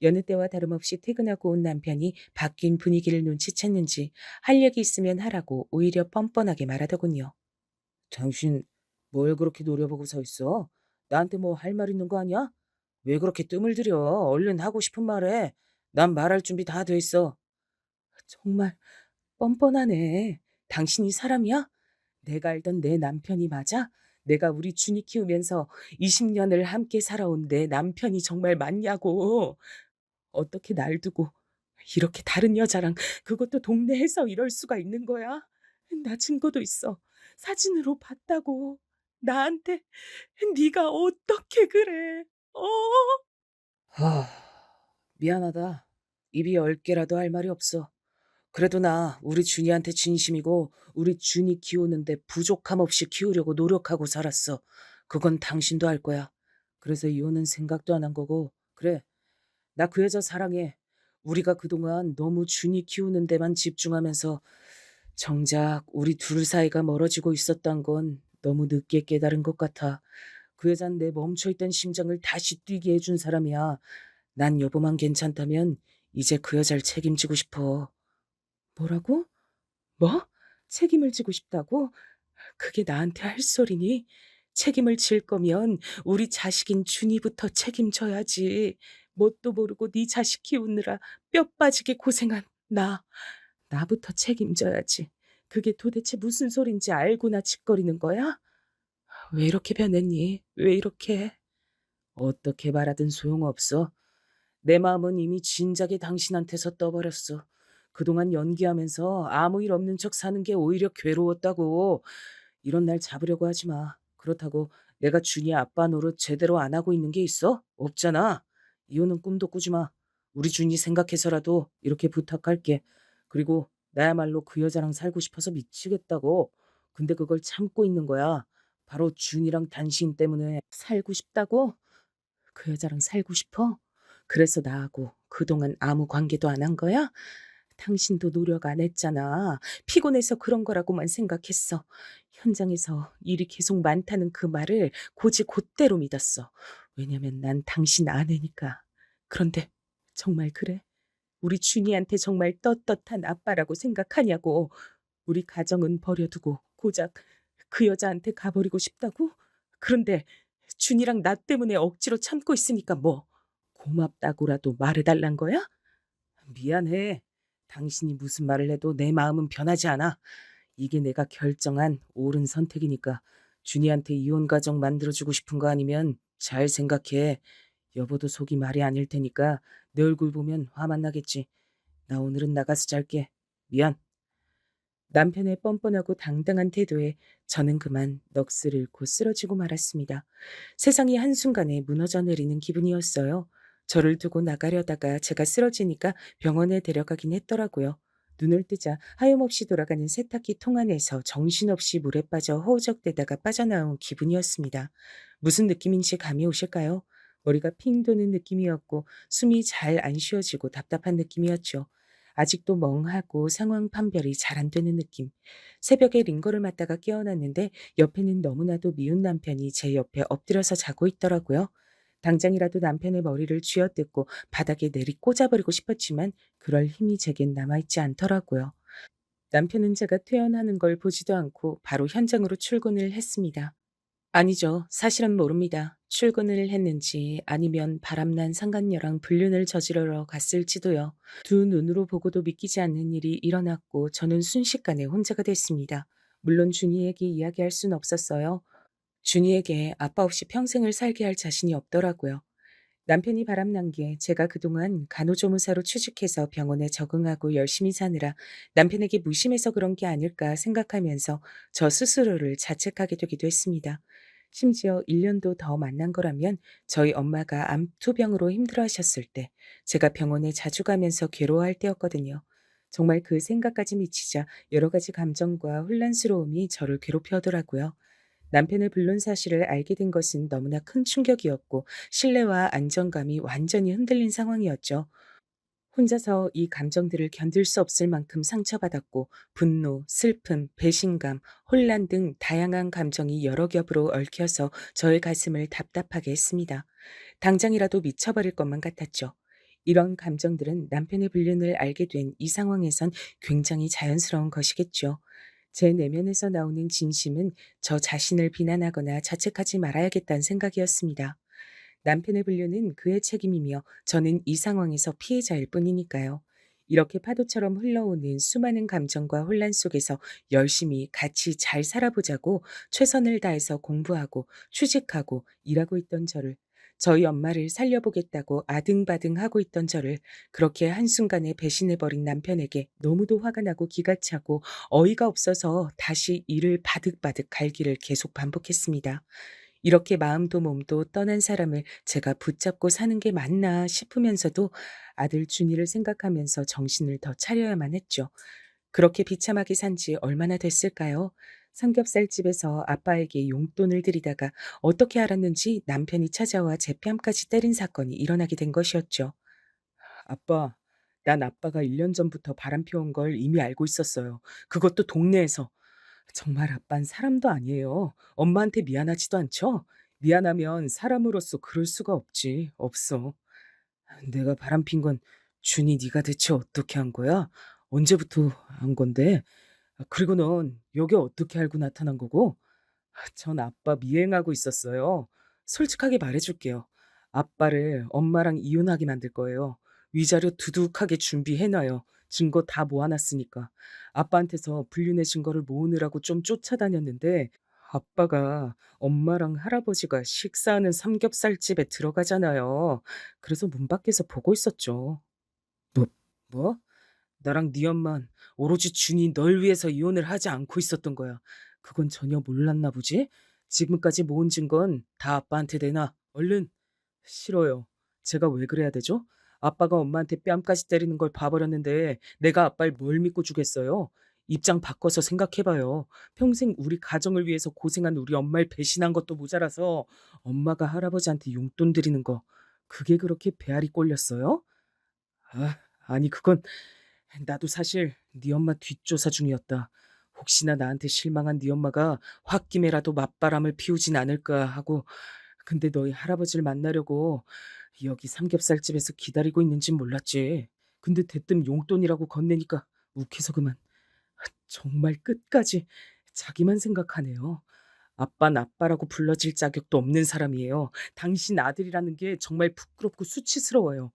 여느 때와 다름없이 퇴근하고 온 남편이 바뀐 분위기를 눈치챘는지 할 얘기 있으면 하라고 오히려 뻔뻔하게 말하더군요. 당신 뭘 그렇게 노려보고 서 있어? 나한테 뭐 할 말 있는 거 아니야? 왜 그렇게 뜸을 들여? 얼른 하고 싶은 말해. 난 말할 준비 다 돼 있어. 정말 뻔뻔하네. 당신이 사람이야? 내가 알던 내 남편이 맞아? 내가 우리 준이 키우면서 20년을 함께 살아온 내 남편이 정말 맞냐고. 어떻게 날 두고 이렇게 다른 여자랑, 그것도 동네에서 이럴 수가 있는 거야? 나 증거도 있어. 사진으로 봤다고. 나한테 네가 어떻게 그래? 어? 하, 미안하다. 입이 10개라도 할 말이 없어. 그래도 나 우리 준이한테 진심이고 우리 준이 키우는데 부족함 없이 키우려고 노력하고 살았어. 그건 당신도 알 거야. 그래서 이혼은 생각도 안 한 거고. 그래, 나 그 여자 사랑해. 우리가 그동안 너무 준이 키우는 데만 집중하면서 정작 우리 둘 사이가 멀어지고 있었던 건 너무 늦게 깨달은 것 같아. 그 여잔 내 멈춰있던 심장을 다시 뛰게 해준 사람이야. 난 여보만 괜찮다면 이제 그 여자를 책임지고 싶어. 뭐라고? 뭐? 책임을 지고 싶다고? 그게 나한테 할 소리니? 책임을 질 거면 우리 자식인 준이부터 책임져야지. 뭣도 모르고 네 자식 키우느라 뼈 빠지게 고생한 나부터 책임져야지. 그게 도대체 무슨 소린지 알고나 짓거리는 거야? 왜 이렇게 변했니? 왜 이렇게? 어떻게 말하든 소용없어. 내 마음은 이미 진작에 당신한테서 떠버렸어. 그동안 연기하면서 아무 일 없는 척 사는 게 오히려 괴로웠다고. 이런 날 잡으려고 하지 마. 그렇다고 내가 준이 아빠 노릇 제대로 안 하고 있는 게 있어? 없잖아. 이혼은 꿈도 꾸지 마. 우리 준이 생각해서라도 이렇게 부탁할게. 그리고 나야말로 그 여자랑 살고 싶어서 미치겠다고. 근데 그걸 참고 있는 거야. 바로 준이랑 당신 때문에 살고 싶다고? 그 여자랑 살고 싶어? 그래서 나하고 그동안 아무 관계도 안 한 거야? 당신도 노력 안 했잖아. 피곤해서 그런 거라고만 생각했어. 현장에서 일이 계속 많다는 그 말을 고지 곧대로 믿었어. 왜냐면 난 당신 아내니까. 그런데 정말 그래? 우리 준이한테 정말 떳떳한 아빠라고 생각하냐고. 우리 가정은 버려두고 고작 그 여자한테 가버리고 싶다고? 그런데 준이랑 나 때문에 억지로 참고 있으니까 뭐 고맙다고라도 말해달란 거야? 미안해. 당신이 무슨 말을 해도 내 마음은 변하지 않아. 이게 내가 결정한 옳은 선택이니까 준이한테 이혼 가정 만들어주고 싶은 거 아니면 잘 생각해. 여보도 속이 말이 아닐 테니까 내 얼굴 보면 화만 나겠지. 나 오늘은 나가서 잘게. 미안. 남편의 뻔뻔하고 당당한 태도에 저는 그만 넋을 잃고 쓰러지고 말았습니다. 세상이 한순간에 무너져 내리는 기분이었어요. 저를 두고 나가려다가 제가 쓰러지니까 병원에 데려가긴 했더라고요. 눈을 뜨자 하염없이 돌아가는 세탁기 통 안에서 정신없이 물에 빠져 허우적대다가 빠져나온 기분이었습니다. 무슨 느낌인지 감이 오실까요? 머리가 핑 도는 느낌이었고 숨이 잘 안 쉬어지고 답답한 느낌이었죠. 아직도 멍하고 상황 판별이 잘 안 되는 느낌. 새벽에 링거를 맞다가 깨어났는데 옆에는 너무나도 미운 남편이 제 옆에 엎드려서 자고 있더라고요. 당장이라도 남편의 머리를 쥐어뜯고 바닥에 내리 꽂아버리고 싶었지만 그럴 힘이 제겐 남아있지 않더라고요. 남편은 제가 퇴원하는 걸 보지도 않고 바로 현장으로 출근을 했습니다. 아니죠. 사실은 모릅니다. 출근을 했는지 아니면 바람난 상간녀랑 불륜을 저지르러 갔을지도요. 두 눈으로 보고도 믿기지 않는 일이 일어났고 저는 순식간에 혼자가 됐습니다. 물론 준이에게 이야기할 순 없었어요. 준이에게 아빠 없이 평생을 살게 할 자신이 없더라고요. 남편이 바람난 게 제가 그동안 간호조무사로 취직해서 병원에 적응하고 열심히 사느라 남편에게 무심해서 그런 게 아닐까 생각하면서 저 스스로를 자책하게 되기도 했습니다. 심지어 1년도 더 만난 거라면 저희 엄마가 암투병으로 힘들어하셨을 때 제가 병원에 자주 가면서 괴로워할 때였거든요. 정말 그 생각까지 미치자 여러 가지 감정과 혼란스러움이 저를 괴롭혀오더라고요. 남편의 불륜 사실을 알게 된 것은 너무나 큰 충격이었고 신뢰와 안정감이 완전히 흔들린 상황이었죠. 혼자서 이 감정들을 견딜 수 없을 만큼 상처받았고 분노, 슬픔, 배신감, 혼란 등 다양한 감정이 여러 겹으로 얽혀서 저의 가슴을 답답하게 했습니다. 당장이라도 미쳐버릴 것만 같았죠. 이런 감정들은 남편의 불륜을 알게 된 이 상황에선 굉장히 자연스러운 것이겠죠. 제 내면에서 나오는 진심은 저 자신을 비난하거나 자책하지 말아야겠다는 생각이었습니다. 남편의 불륜은 그의 책임이며 저는 이 상황에서 피해자일 뿐이니까요. 이렇게 파도처럼 흘러오는 수많은 감정과 혼란 속에서 열심히 같이 잘 살아보자고 최선을 다해서 공부하고 취직하고 일하고 있던 저를 저희 엄마를 살려보겠다고 아등바등하고 있던 저를 그렇게 한순간에 배신해버린 남편에게 너무도 화가 나고 기가 차고 어이가 없어서 다시 이를 바득바득 갈기를 계속 반복했습니다. 이렇게 마음도 몸도 떠난 사람을 제가 붙잡고 사는 게 맞나 싶으면서도 아들 준이를 생각하면서 정신을 더 차려야만 했죠. 그렇게 비참하게 산지 얼마나 됐을까요? 삼겹살집에서 아빠에게 용돈을 드리다가 어떻게 알았는지 남편이 찾아와 제 뺨까지 때린 사건이 일어나게 된 것이었죠. 아빠, 난 아빠가 1년 전부터 바람 피운 걸 이미 알고 있었어요. 그것도 동네에서. 정말 아빤 사람도 아니에요. 엄마한테 미안하지도 않죠? 미안하면 사람으로서 그럴 수가 없지. 없어. 내가 바람핀 건 준이 네가 대체 어떻게 한 거야? 언제부터 한 건데? 그리고 넌 여기 어떻게 알고 나타난 거고? 전 아빠 미행하고 있었어요. 솔직하게 말해줄게요. 아빠를 엄마랑 이혼하게 만들 거예요. 위자료 두둑하게 준비해놔요. 증거 다 모아놨으니까. 아빠한테서 불륜의 증거를 모으느라고 좀 쫓아다녔는데 아빠가 엄마랑 할아버지가 식사하는 삼겹살집에 들어가잖아요. 그래서 문 밖에서 보고 있었죠. 뭐, 뭐? 나랑 네 엄만 오로지 준이 널 위해서 이혼을 하지 않고 있었던 거야. 그건 전혀 몰랐나 보지? 지금까지 모은 증거는 다 아빠한테 내놔. 얼른. 싫어요. 제가 왜 그래야 되죠? 아빠가 엄마한테 뺨까지 때리는 걸 봐버렸는데 내가 아빠를 뭘 믿고 주겠어요? 입장 바꿔서 생각해봐요. 평생 우리 가정을 위해서 고생한 우리 엄마를 배신한 것도 모자라서 엄마가 할아버지한테 용돈 드리는 거 그게 그렇게 배알이 꼴렸어요? 아니 그건 나도 사실 네 엄마 뒷조사 중이었다. 혹시나 나한테 실망한 네 엄마가 홧김에라도 맞바람을 피우진 않을까 하고. 근데 너희 할아버지를 만나려고 여기 삼겹살집에서 기다리고 있는진 몰랐지. 근데 대뜸 용돈이라고 건네니까 욱해서 그만. 정말 끝까지 자기만 생각하네요. 아빤 아빠라고 불러질 자격도 없는 사람이에요. 당신 아들이라는 게 정말 부끄럽고 수치스러워요.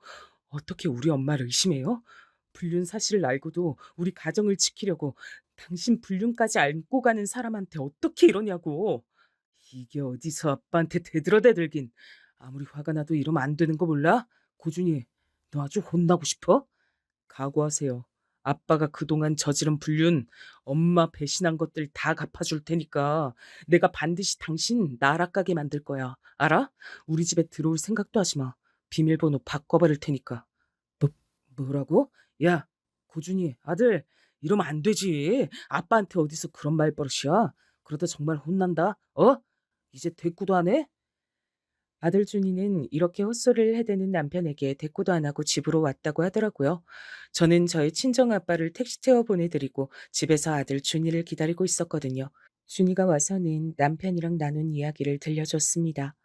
어떻게 우리 엄마를 의심해요? 불륜 사실을 알고도 우리 가정을 지키려고 당신 불륜까지 안고 가는 사람한테 어떻게 이러냐고. 이게 어디서 아빠한테 대들긴. 아무리 화가 나도 이러면 안 되는 거 몰라? 고준이, 너 아주 혼나고 싶어? 각오하세요. 아빠가 그동안 저지른 불륜, 엄마 배신한 것들 다 갚아줄 테니까 내가 반드시 당신 나락가게 만들 거야. 알아? 우리 집에 들어올 생각도 하지 마. 비밀번호 바꿔버릴 테니까. 뭐, 뭐라고? 야, 고준이, 아들, 이러면 안 되지. 아빠한테 어디서 그런 말버릇이야? 그러다 정말 혼난다. 어? 이제 대꾸도 안 해? 아들 준이는 이렇게 헛소리를 해대는 남편에게 대꾸도 안 하고 집으로 왔다고 하더라고요. 저는 저희 친정아빠를 택시 태워 보내드리고 집에서 아들 준이를 기다리고 있었거든요. 준이가 와서는 남편이랑 나눈 이야기를 들려줬습니다.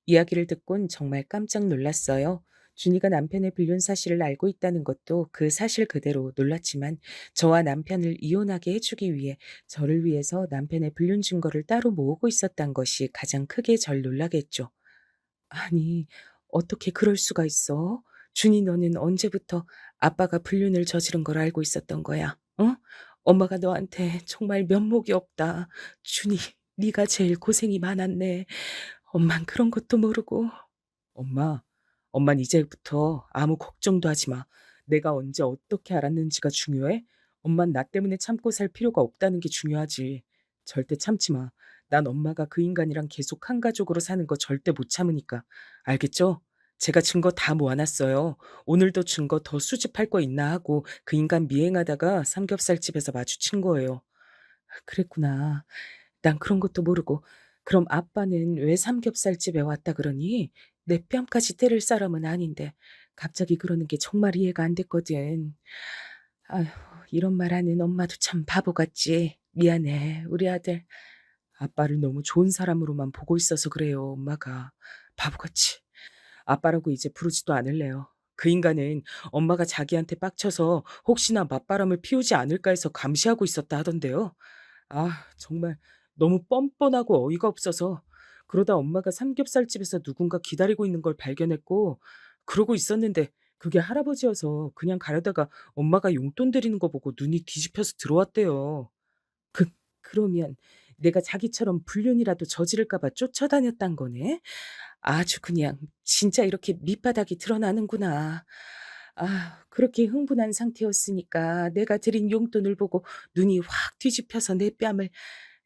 이야기를 듣곤 정말 깜짝 놀랐어요. 준이가 남편의 불륜 사실을 알고 있다는 것도 그 사실 그대로 놀랐지만 저와 남편을 이혼하게 해주기 위해 저를 위해서 남편의 불륜 증거를 따로 모으고 있었던 것이 가장 크게 절 놀라게 했죠. 아니, 어떻게 그럴 수가 있어? 준이 너는 언제부터 아빠가 불륜을 저지른 걸 알고 있었던 거야? 어? 엄마가 너한테 정말 면목이 없다. 준이, 네가 제일 고생이 많았네. 엄만 그런 것도 모르고. 엄마, 엄만 이제부터 아무 걱정도 하지 마. 내가 언제 어떻게 알았는지가 중요해? 엄만 나 때문에 참고 살 필요가 없다는 게 중요하지. 절대 참지 마. 난 엄마가 그 인간이랑 계속 한 가족으로 사는 거 절대 못 참으니까. 알겠죠? 제가 증거 다 모아놨어요. 오늘도 증거 더 수집할 거 있나 하고 그 인간 미행하다가 삼겹살집에서 마주친 거예요. 그랬구나. 난 그런 것도 모르고. 그럼 아빠는 왜 삼겹살집에 왔다 그러니? 내 뺨까지 때릴 사람은 아닌데 갑자기 그러는 게 정말 이해가 안 됐거든. 아휴, 이런 말 하는 엄마도 참 바보 같지. 미안해, 우리 아들. 아빠를 너무 좋은 사람으로만 보고 있어서 그래요, 엄마가. 바보같이. 아빠라고 이제 부르지도 않을래요. 그 인간은 엄마가 자기한테 빡쳐서 혹시나 맞바람을 피우지 않을까 해서 감시하고 있었다 하던데요. 정말 너무 뻔뻔하고 어이가 없어서 그러다 엄마가 삼겹살집에서 누군가 기다리고 있는 걸 발견했고 그러고 있었는데 그게 할아버지여서 그냥 가려다가 엄마가 용돈 드리는 거 보고 눈이 뒤집혀서 들어왔대요. 그 그러면 내가 자기처럼 불륜이라도 저지를까 봐 쫓아다녔단 거네? 아주 그냥 진짜 이렇게 밑바닥이 드러나는구나. 아, 그렇게 흥분한 상태였으니까 내가 드린 용돈을 보고 눈이 확 뒤집혀서 내 뺨을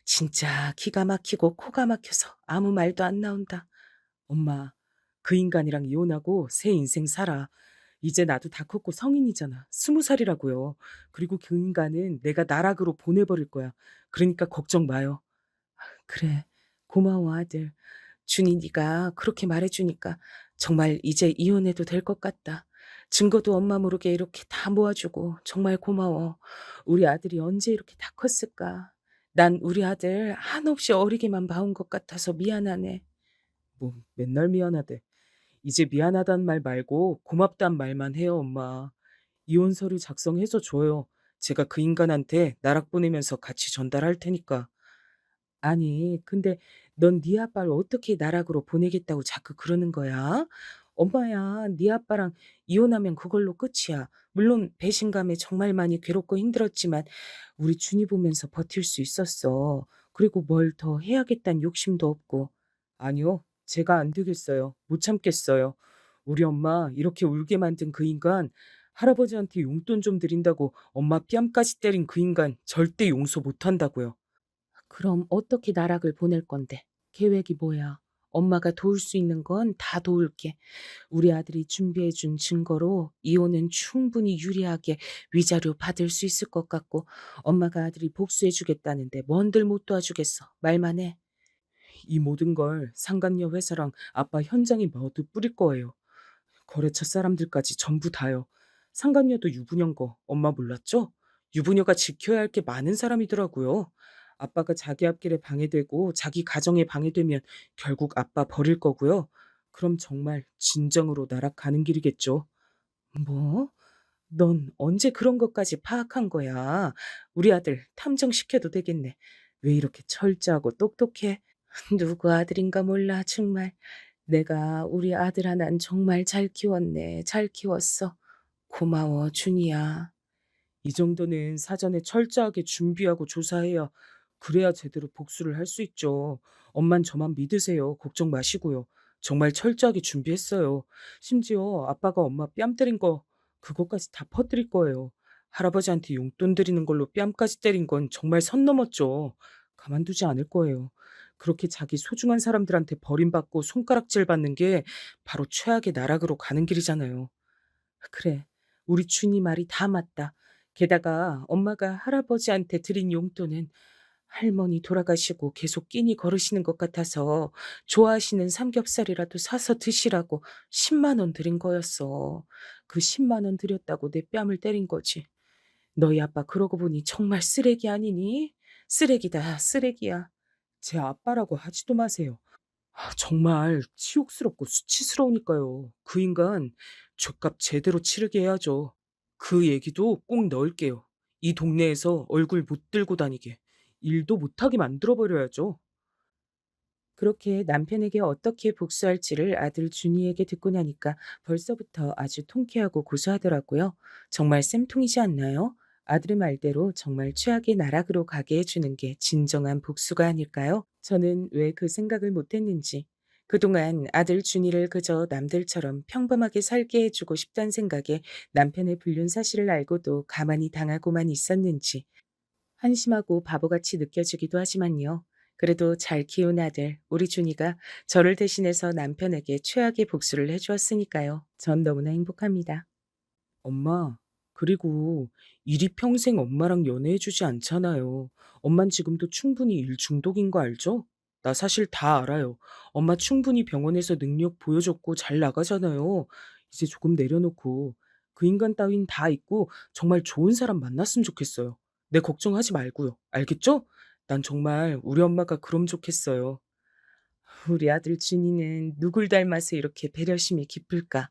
진짜 기가 막히고 코가 막혀서 아무 말도 안 나온다. 엄마, 그 인간이랑 이혼하고 새 인생 살아. 이제 나도 다 컸고 성인이잖아. 20살이라고요. 그리고 그 인간은 내가 나락으로 보내버릴 거야. 그러니까 걱정 마요. 그래, 고마워 아들. 준이 네가 그렇게 말해주니까 정말 이제 이혼해도 될 것 같다. 증거도 엄마 모르게 이렇게 다 모아주고 정말 고마워. 우리 아들이 언제 이렇게 다 컸을까? 난 우리 아들 한없이 어리게만 봐온 것 같아서 미안하네. 뭐 맨날 미안하대. 이제 미안하단 말 말고 고맙단 말만 해요, 엄마. 이혼 서류 작성해서 줘요. 제가 그 인간한테 나락 보내면서 같이 전달할 테니까. 아니, 근데 넌 네 아빠를 어떻게 나락으로 보내겠다고 자꾸 그러는 거야? 엄마야, 네 아빠랑 이혼하면 그걸로 끝이야. 물론 배신감에 정말 많이 괴롭고 힘들었지만 우리 준이 보면서 버틸 수 있었어. 그리고 뭘 더 해야겠다는 욕심도 없고. 아니요, 제가 안 되겠어요. 못 참겠어요. 우리 엄마 이렇게 울게 만든 그 인간, 할아버지한테 용돈 좀 드린다고 엄마 뺨까지 때린 그 인간 절대 용서 못 한다고요. 그럼 어떻게 나락을 보낼 건데? 계획이 뭐야? 엄마가 도울 수 있는 건 다 도울게. 우리 아들이 준비해준 증거로 이혼은 충분히 유리하게 위자료 받을 수 있을 것 같고, 엄마가 아들이 복수해주겠다는데 뭔들 못 도와주겠어. 말만 해. 이 모든 걸 상간녀 회사랑 아빠 현장에 모두 뿌릴 거예요. 거래처 사람들까지 전부 다요. 상간녀도 유부녀인 거 엄마 몰랐죠? 유부녀가 지켜야 할 게 많은 사람이더라고요. 아빠가 자기 앞길에 방해되고 자기 가정에 방해되면 결국 아빠 버릴 거고요. 그럼 정말 진정으로 날아가는 길이겠죠. 뭐? 넌 언제 그런 것까지 파악한 거야? 우리 아들 탐정시켜도 되겠네. 왜 이렇게 철저하고 똑똑해? 누구 아들인가 몰라, 정말. 내가 우리 아들 하나는 정말 잘 키웠네. 잘 키웠어. 고마워, 준이야. 이 정도는 사전에 철저하게 준비하고 조사해야 그래야 제대로 복수를 할 수 있죠. 엄만 저만 믿으세요. 걱정 마시고요. 정말 철저하게 준비했어요. 심지어 아빠가 엄마 뺨 때린 거 그것까지 다 퍼뜨릴 거예요. 할아버지한테 용돈 드리는 걸로 뺨까지 때린 건 정말 선 넘었죠. 가만두지 않을 거예요. 그렇게 자기 소중한 사람들한테 버림받고 손가락질 받는 게 바로 최악의 나락으로 가는 길이잖아요. 그래, 우리 준이 말이 다 맞다. 게다가 엄마가 할아버지한테 드린 용돈은 할머니 돌아가시고 계속 끼니 거르시는 것 같아서 좋아하시는 삼겹살이라도 사서 드시라고 10만 원 드린 거였어. 그 10만 원 드렸다고 내 뺨을 때린 거지. 너희 아빠 그러고 보니 정말 쓰레기 아니니? 쓰레기다, 쓰레기야. 제 아빠라고 하지도 마세요. 정말 치욕스럽고 수치스러우니까요. 그 인간 죗값 제대로 치르게 해야죠. 그 얘기도 꼭 넣을게요. 이 동네에서 얼굴 못 들고 다니게. 일도 못하게 만들어 버려야죠. 그렇게 남편에게 어떻게 복수할지를 아들 준이에게 듣고 나니까 벌써부터 아주 통쾌하고 고소하더라고요. 정말 쌤통이지 않나요? 아들의 말대로 정말 최악의 나락으로 가게 해주는 게 진정한 복수가 아닐까요? 저는 왜 그 생각을 못했는지, 그동안 아들 준이를 그저 남들처럼 평범하게 살게 해주고 싶다는 생각에 남편의 불륜 사실을 알고도 가만히 당하고만 있었는지, 한심하고 바보같이 느껴지기도 하지만요. 그래도 잘 키운 아들, 우리 준이가 저를 대신해서 남편에게 최악의 복수를 해주었으니까요. 전 너무나 행복합니다. 엄마, 그리고 일이 평생 엄마랑 연애해주지 않잖아요. 엄만 지금도 충분히 일 중독인 거 알죠? 나 사실 다 알아요. 엄마 충분히 병원에서 능력 보여줬고 잘 나가잖아요. 이제 조금 내려놓고 그 인간 따윈 다 잊고 정말 좋은 사람 만났으면 좋겠어요. 내 걱정하지 말고요. 알겠죠? 난 정말 우리 엄마가 그럼 좋겠어요. 우리 아들 준이는 누굴 닮아서 이렇게 배려심이 깊을까?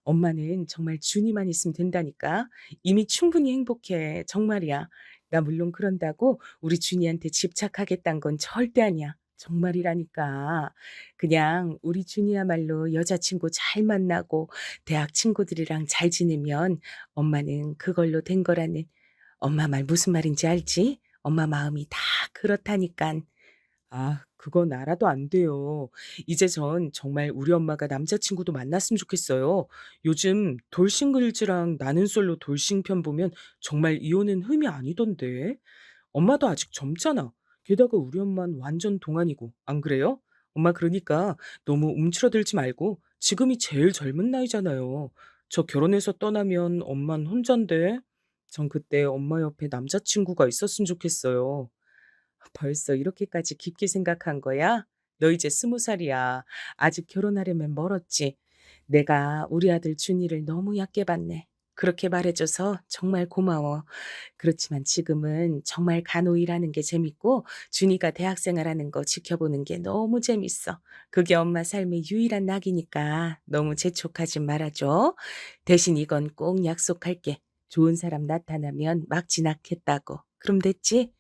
엄마는 정말 준이만 있으면 된다니까. 이미 충분히 행복해. 정말이야. 나 물론 그런다고 우리 준이한테 집착하겠다는 건 절대 아니야. 정말이라니까. 그냥 우리 준이야말로 여자친구 잘 만나고 대학 친구들이랑 잘 지내면 엄마는 그걸로 된 거라는, 엄마 말 무슨 말인지 알지? 엄마 마음이 다 그렇다니깐. 아, 그건 알아도 안 돼요. 이제 전 정말 우리 엄마가 남자친구도 만났으면 좋겠어요. 요즘 돌싱글즈랑 나는 솔로 돌싱 편 보면 정말 이혼은 흠이 아니던데. 엄마도 아직 젊잖아. 게다가 우리 엄마는 완전 동안이고. 안 그래요? 엄마 그러니까 너무 움츠러들지 말고 지금이 제일 젊은 나이잖아요. 저 결혼해서 떠나면 엄만 혼잔데. 전 그때 엄마 옆에 남자친구가 있었으면 좋겠어요. 벌써 이렇게까지 깊게 생각한 거야? 너 이제 20살이야. 아직 결혼하려면 멀었지. 내가 우리 아들 준이를 너무 얕게 봤네. 그렇게 말해줘서 정말 고마워. 그렇지만 지금은 정말 간호 일하는 게 재밌고 준이가 대학생활하는 거 지켜보는 게 너무 재밌어. 그게 엄마 삶의 유일한 낙이니까 너무 재촉하지 말아줘. 대신 이건 꼭 약속할게. 좋은 사람 나타나면 막 지나겠다고. 그럼 됐지?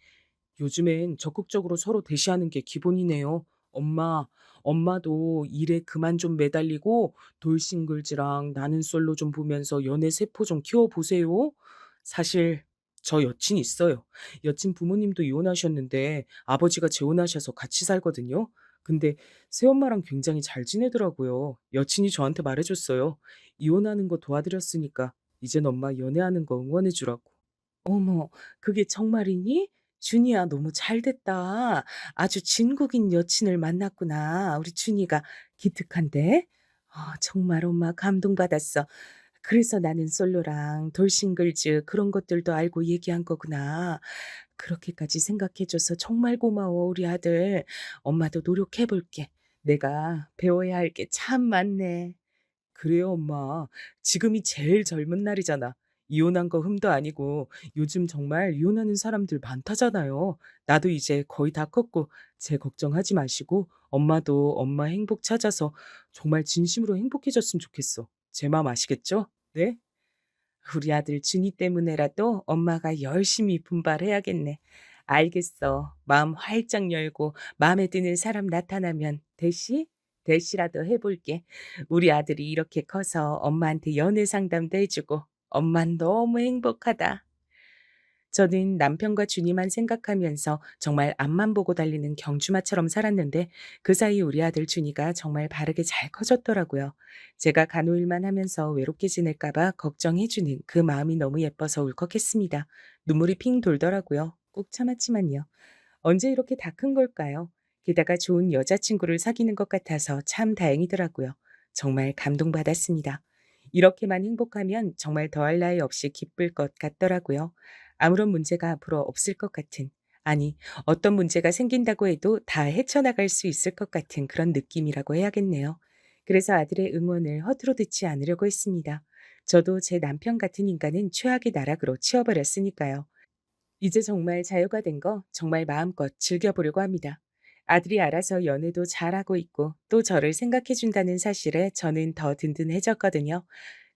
요즘엔 적극적으로 서로 대시하는 게 기본이네요. 엄마, 엄마도 일에 그만 좀 매달리고 돌싱글즈랑 나는 솔로 좀 보면서 연애 세포 좀 키워보세요. 사실 저 여친 있어요. 여친 부모님도 이혼하셨는데 아버지가 재혼하셔서 같이 살거든요. 근데 새엄마랑 굉장히 잘 지내더라고요. 여친이 저한테 말해줬어요. 이혼하는 거 도와드렸으니까 이젠 엄마 연애하는 거 응원해주라고. 어머, 그게 정말이니? 준이야, 너무 잘 됐다. 아주 진국인 여친을 만났구나. 우리 준이가 기특한데? 정말 엄마 감동받았어. 그래서 나는 솔로랑 돌싱글즈 그런 것들도 알고 얘기한 거구나. 그렇게까지 생각해줘서 정말 고마워, 우리 아들. 엄마도 노력해볼게. 내가 배워야 할 게 참 많네. 그래요, 엄마. 지금이 제일 젊은 날이잖아. 이혼한 거 흠도 아니고 요즘 정말 이혼하는 사람들 많다잖아요. 나도 이제 거의 다 컸고 제 걱정하지 마시고 엄마도 엄마 행복 찾아서 정말 진심으로 행복해졌으면 좋겠어. 제 마음 아시겠죠? 네? 우리 아들 준이 때문에라도 엄마가 열심히 분발해야겠네. 알겠어. 마음 활짝 열고 마음에 드는 사람 나타나면 대시라도 해볼게. 우리 아들이 이렇게 커서 엄마한테 연애 상담도 해주고 엄만 너무 행복하다. 저는 남편과 준이만 생각하면서 정말 앞만 보고 달리는 경주마처럼 살았는데 그 사이 우리 아들 준이가 정말 바르게 잘 커졌더라고요. 제가 간호일만 하면서 외롭게 지낼까봐 걱정해주는 그 마음이 너무 예뻐서 울컥했습니다. 눈물이 핑 돌더라고요. 꾹 참았지만요. 언제 이렇게 다 큰 걸까요? 게다가 좋은 여자친구를 사귀는 것 같아서 참 다행이더라고요. 정말 감동받았습니다. 이렇게만 행복하면 정말 더할 나위 없이 기쁠 것 같더라고요. 아무런 문제가 앞으로 없을 것 같은, 아니, 어떤 문제가 생긴다고 해도 다 헤쳐나갈 수 있을 것 같은 그런 느낌이라고 해야겠네요. 그래서 아들의 응원을 허투루 듣지 않으려고 했습니다. 저도 제 남편 같은 인간은 최악의 나락으로 치워버렸으니까요. 이제 정말 자유가 된 거 정말 마음껏 즐겨보려고 합니다. 아들이 알아서 연애도 잘하고 있고 또 저를 생각해 준다는 사실에 저는 더 든든해졌거든요.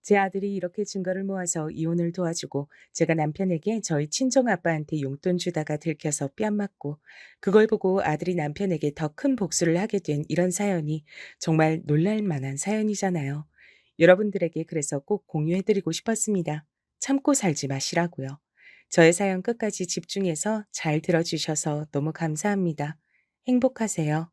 제 아들이 이렇게 증거를 모아서 이혼을 도와주고 제가 남편에게 저희 친정 아빠한테 용돈 주다가 들켜서 뺨 맞고 그걸 보고 아들이 남편에게 더 큰 복수를 하게 된 이런 사연이 정말 놀랄 만한 사연이잖아요. 여러분들에게 그래서 꼭 공유해드리고 싶었습니다. 참고 살지 마시라고요. 저의 사연 끝까지 집중해서 잘 들어주셔서 너무 감사합니다. 행복하세요.